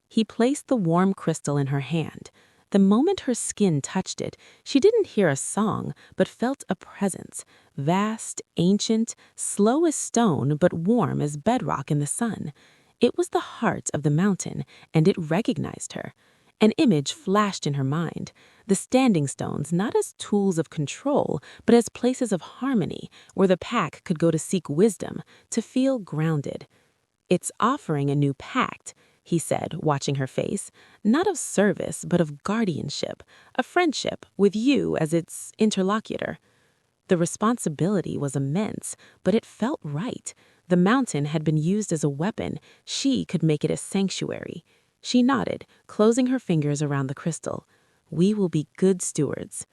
He placed the warm crystal in her hand. The moment her skin touched it, she didn't hear a song, but felt a presence, vast, ancient, slow as stone, but warm as bedrock in the sun. It was the heart of the mountain, and it recognized her. An image flashed in her mind, the standing stones not as tools of control, but as places of harmony, where the pack could go to seek wisdom, to feel grounded. "It's offering a new pact," he said, watching her face, "not of service, but of guardianship, a friendship, with you as its interlocutor." The responsibility was immense, but it felt right. The mountain had been used as a weapon. She could make it a sanctuary. She nodded, closing her fingers around the crystal. "We will be good stewards."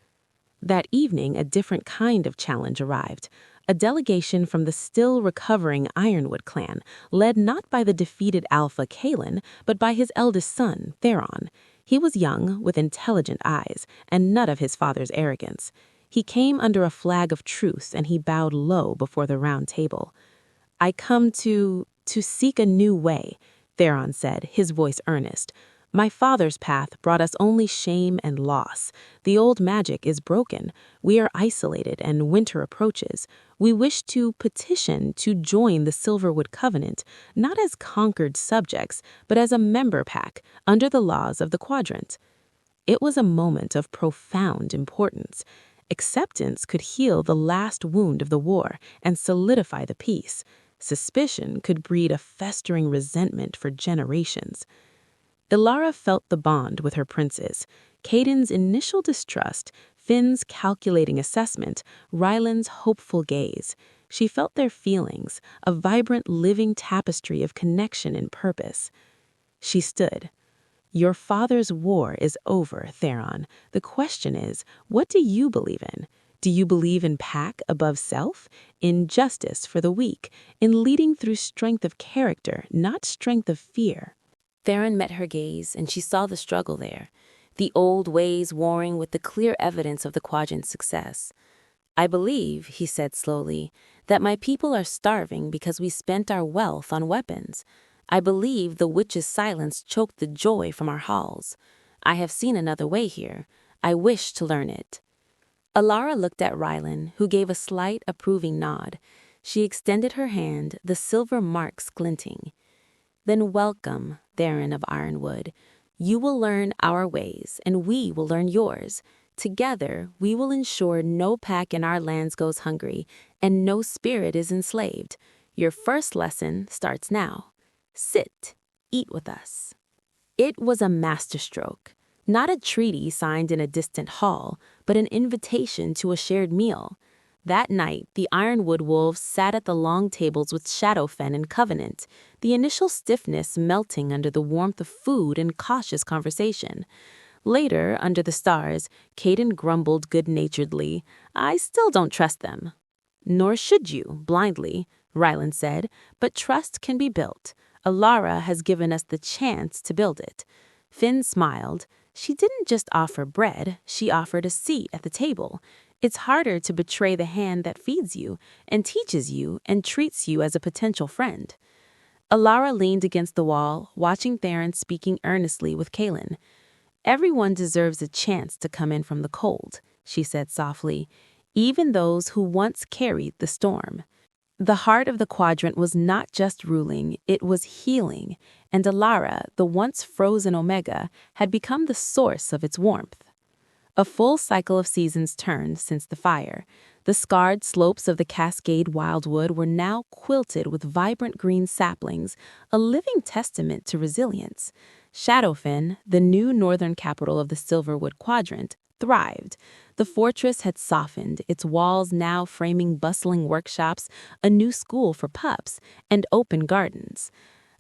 That evening, a different kind of challenge arrived. A delegation from the still recovering Ironwood clan, led not by the defeated alpha Kalen, but by his eldest son, Theron. He was young, with intelligent eyes, and none of his father's arrogance. He came under a flag of truce, and he bowed low before the round table. "I come to seek a new way," Theron said, his voice earnest. "My father's path brought us only shame and loss. The old magic is broken. We are isolated, and winter approaches. We wish to petition to join the Silverwood Covenant, not as conquered subjects, but as a member pack, under the laws of the Quadrant." It was a moment of profound importance. Acceptance could heal the last wound of the war and solidify the peace. Suspicion could breed a festering resentment for generations. Ilara felt the bond with her princes. Caden's initial distrust, Finn's calculating assessment, Ryland's hopeful gaze. She felt their feelings, a vibrant living tapestry of connection and purpose. She stood. Your father's war is over, Theron. The question is, what do you believe in? Do you believe in pack above self? In justice for the weak? In leading through strength of character, not strength of fear? Theron met her gaze, and she saw the struggle there, the old ways warring with the clear evidence of the quadrant's success. I believe, he said slowly, that my people are starving because we spent our wealth on weapons. I believe the witch's silence choked the joy from our halls. I have seen another way here. I wish to learn it. Alara looked at Rylan, who gave a slight, approving nod. She extended her hand, the silver marks glinting. Then welcome, Theron of Ironwood. You will learn our ways, and we will learn yours. Together, we will ensure no pack in our lands goes hungry, and no spirit is enslaved. Your first lesson starts now. Sit, eat with us. It was a masterstroke. Not a treaty signed in a distant hall, but an invitation to a shared meal. That night, the Ironwood wolves sat at the long tables with Shadowfen and Covenant, the initial stiffness melting under the warmth of food and cautious conversation. Later, under the stars, Caden grumbled good-naturedly, "I still don't trust them." "Nor should you, blindly," Rylan said, "but trust can be built. Alara has given us the chance to build it." Finn smiled. She didn't just offer bread, she offered a seat at the table. It's harder to betray the hand that feeds you and teaches you and treats you as a potential friend. Alara leaned against the wall, watching Theron speaking earnestly with Kaelin. "Everyone deserves a chance to come in from the cold," she said softly, "even those who once carried the storm." The heart of the quadrant was not just ruling, it was healing, and Alara, the once frozen Omega, had become the source of its warmth. A full cycle of seasons turned since the fire. The scarred slopes of the Cascade Wildwood were now quilted with vibrant green saplings, a living testament to resilience. Shadowfen, the new northern capital of the Silverwood Quadrant, thrived. The fortress had softened, its walls now framing bustling workshops, a new school for pups, and open gardens.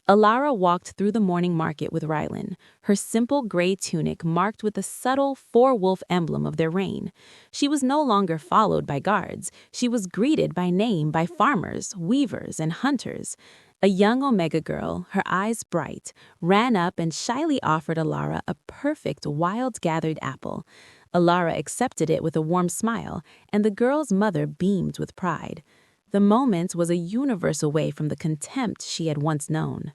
Alara walked through the morning market with Rylan, her simple gray tunic marked with a subtle four-wolf emblem of their reign. She was no longer followed by guards. She was greeted by name by farmers, weavers, and hunters. A young Omega girl, her eyes bright, ran up and shyly offered Alara a perfect wild-gathered apple. Alara accepted it with a warm smile, and the girl's mother beamed with pride. The moment was a universe away from the contempt she had once known.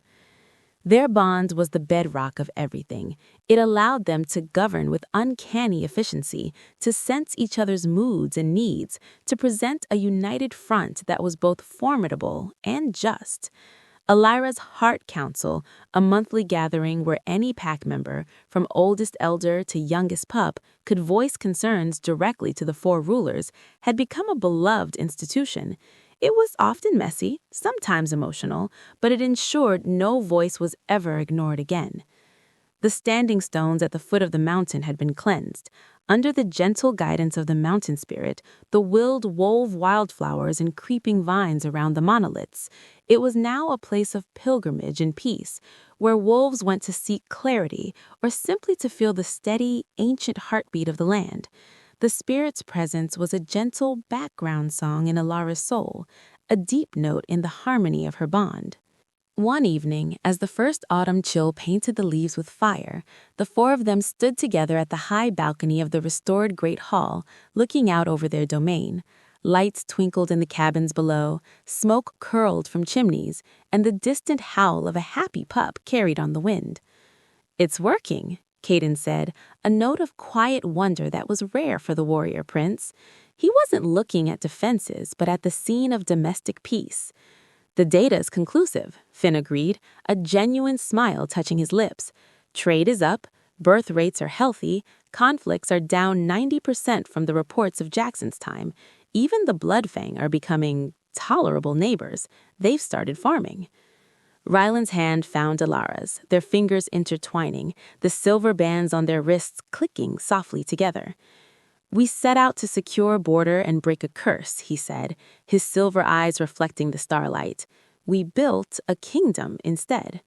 Their bond was the bedrock of everything. It allowed them to govern with uncanny efficiency, to sense each other's moods and needs, to present a united front that was both formidable and just. Alira's Heart Council, a monthly gathering where any pack member, from oldest elder to youngest pup, could voice concerns directly to the four rulers, had become a beloved institution. It was often messy, sometimes emotional, but it ensured no voice was ever ignored again. The standing stones at the foot of the mountain had been cleansed. Under the gentle guidance of the mountain spirit, the willed wove wildflowers and creeping vines around the monoliths. It was now a place of pilgrimage and peace, where wolves went to seek clarity or simply to feel the steady, ancient heartbeat of the land. The spirit's presence was a gentle background song in Alara's soul, a deep note in the harmony of her bond. One evening, as the first autumn chill painted the leaves with fire, the four of them stood together at the high balcony of the restored Great Hall, looking out over their domain. Lights twinkled in the cabins below, smoke curled from chimneys, and the distant howl of a happy pup carried on the wind. "It's working," Caden said, a note of quiet wonder that was rare for the warrior prince. He wasn't looking at defenses, but at the scene of domestic peace. "The data's conclusive," Finn agreed, a genuine smile touching his lips. "Trade is up, birth rates are healthy, conflicts are down 90% from the reports of Jackson's time. Even the Bloodfang are becoming tolerable neighbors. They've started farming." Rylan's hand found Alara's, their fingers intertwining, the silver bands on their wrists clicking softly together. "We set out to secure border and break a curse," he said, his silver eyes reflecting the starlight. "We built a kingdom instead."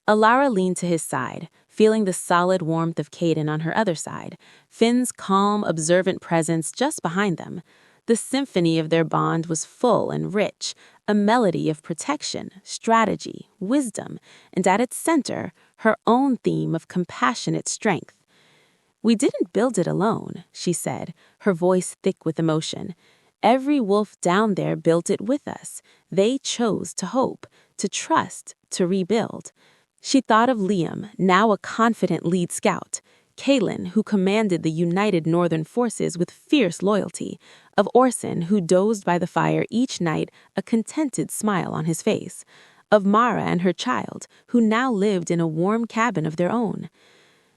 Alara leaned to his side, feeling the solid warmth of Caden on her other side, Finn's calm, observant presence just behind them. The symphony of their bond was full and rich, a melody of protection, strategy, wisdom, and at its center, her own theme of compassionate strength. "We didn't build it alone," she said, her voice thick with emotion. "Every wolf down there built it with us. They chose to hope, to trust, to rebuild." She thought of Liam, now a confident lead scout, Kaelin, who commanded the united northern forces with fierce loyalty, of Orson, who dozed by the fire each night, a contented smile on his face, of Mara and her child, who now lived in a warm cabin of their own.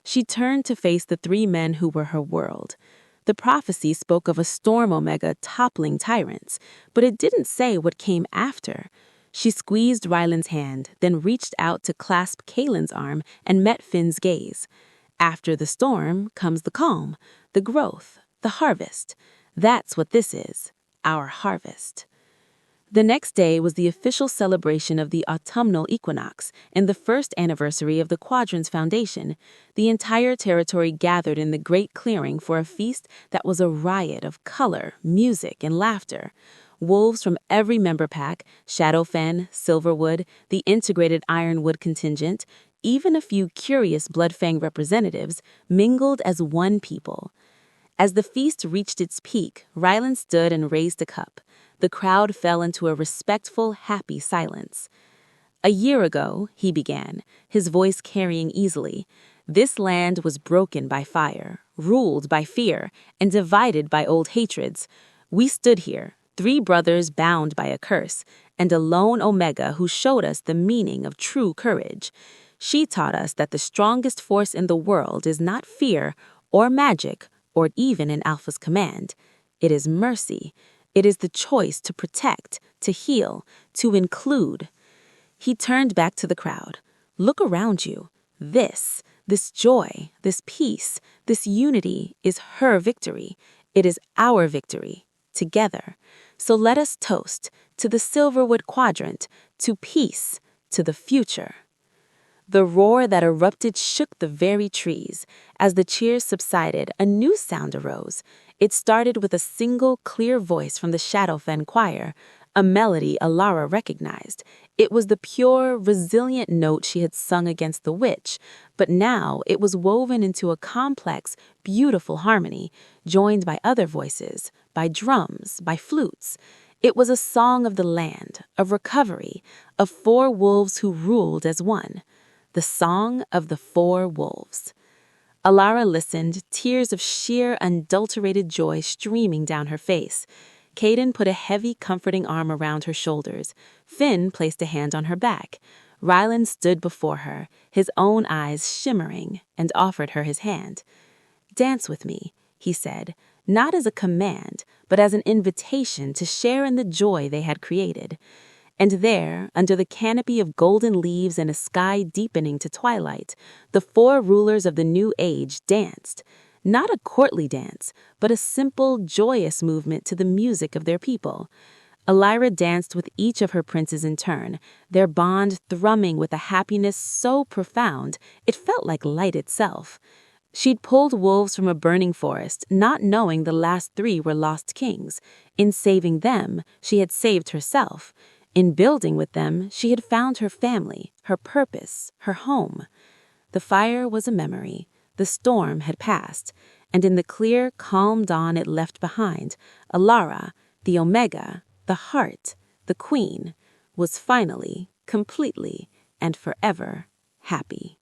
She turned to face the three men who were her world. The prophecy spoke of a storm omega toppling tyrants, but it didn't say what came after. She squeezed Ryland's hand, then reached out to clasp Kaelin's arm and met Finn's gaze. After the storm comes the calm, the growth, the harvest. That's what this is, our harvest. The next day was the official celebration of the autumnal equinox and the first anniversary of the Quadrant's foundation. The entire territory gathered in the great clearing for a feast that was a riot of color, music, and laughter. Wolves from every member pack, Shadowfen, Silverwood, the integrated Ironwood contingent, even a few curious Bloodfang representatives, mingled as one people. As the feast reached its peak, Ryland stood and raised a cup. The crowd fell into a respectful, happy silence. "A year ago," he began, his voice carrying easily, "this land was broken by fire, ruled by fear, and divided by old hatreds. We stood here, 3 brothers bound by a curse, and a lone Omega who showed us the meaning of true courage. She taught us that the strongest force in the world is not fear or magic or even an alpha's command. It is mercy. It is the choice to protect, to heal, to include." He turned back to the crowd. "Look around you. This joy, this peace, this unity is her victory. It is our victory, together. So let us toast to the Silverwood Quadrant, to peace, to the future." The roar that erupted shook the very trees. As the cheers subsided, a new sound arose. It started with a single clear voice from the Shadowfen choir, a melody Alara recognized. It was the pure, resilient note she had sung against the witch, but now it was woven into a complex, beautiful harmony, joined by other voices, by drums, by flutes. It was a song of the land, of recovery, of 4 wolves who ruled as one. The Song of the 4 Wolves. Alara listened, tears of sheer, unadulterated joy streaming down her face. Caden put a heavy, comforting arm around her shoulders. Finn placed a hand on her back. Ryland stood before her, his own eyes shimmering, and offered her his hand. "Dance with me," he said, not as a command, but as an invitation to share in the joy they had created. And there, under the canopy of golden leaves and a sky deepening to twilight, the 4 rulers of the new age danced. Not a courtly dance, but a simple, joyous movement to the music of their people. Alara danced with each of her princes in turn, their bond thrumming with a happiness so profound it felt like light itself. She'd pulled wolves from a burning forest, not knowing the last 3 were lost kings. In saving them, she had saved herself. In building with them, she had found her family, her purpose, her home. The fire was a memory. The storm had passed, and in the clear, calm dawn it left behind, Alara, the Omega, the heart, the queen, was finally, completely, and forever happy.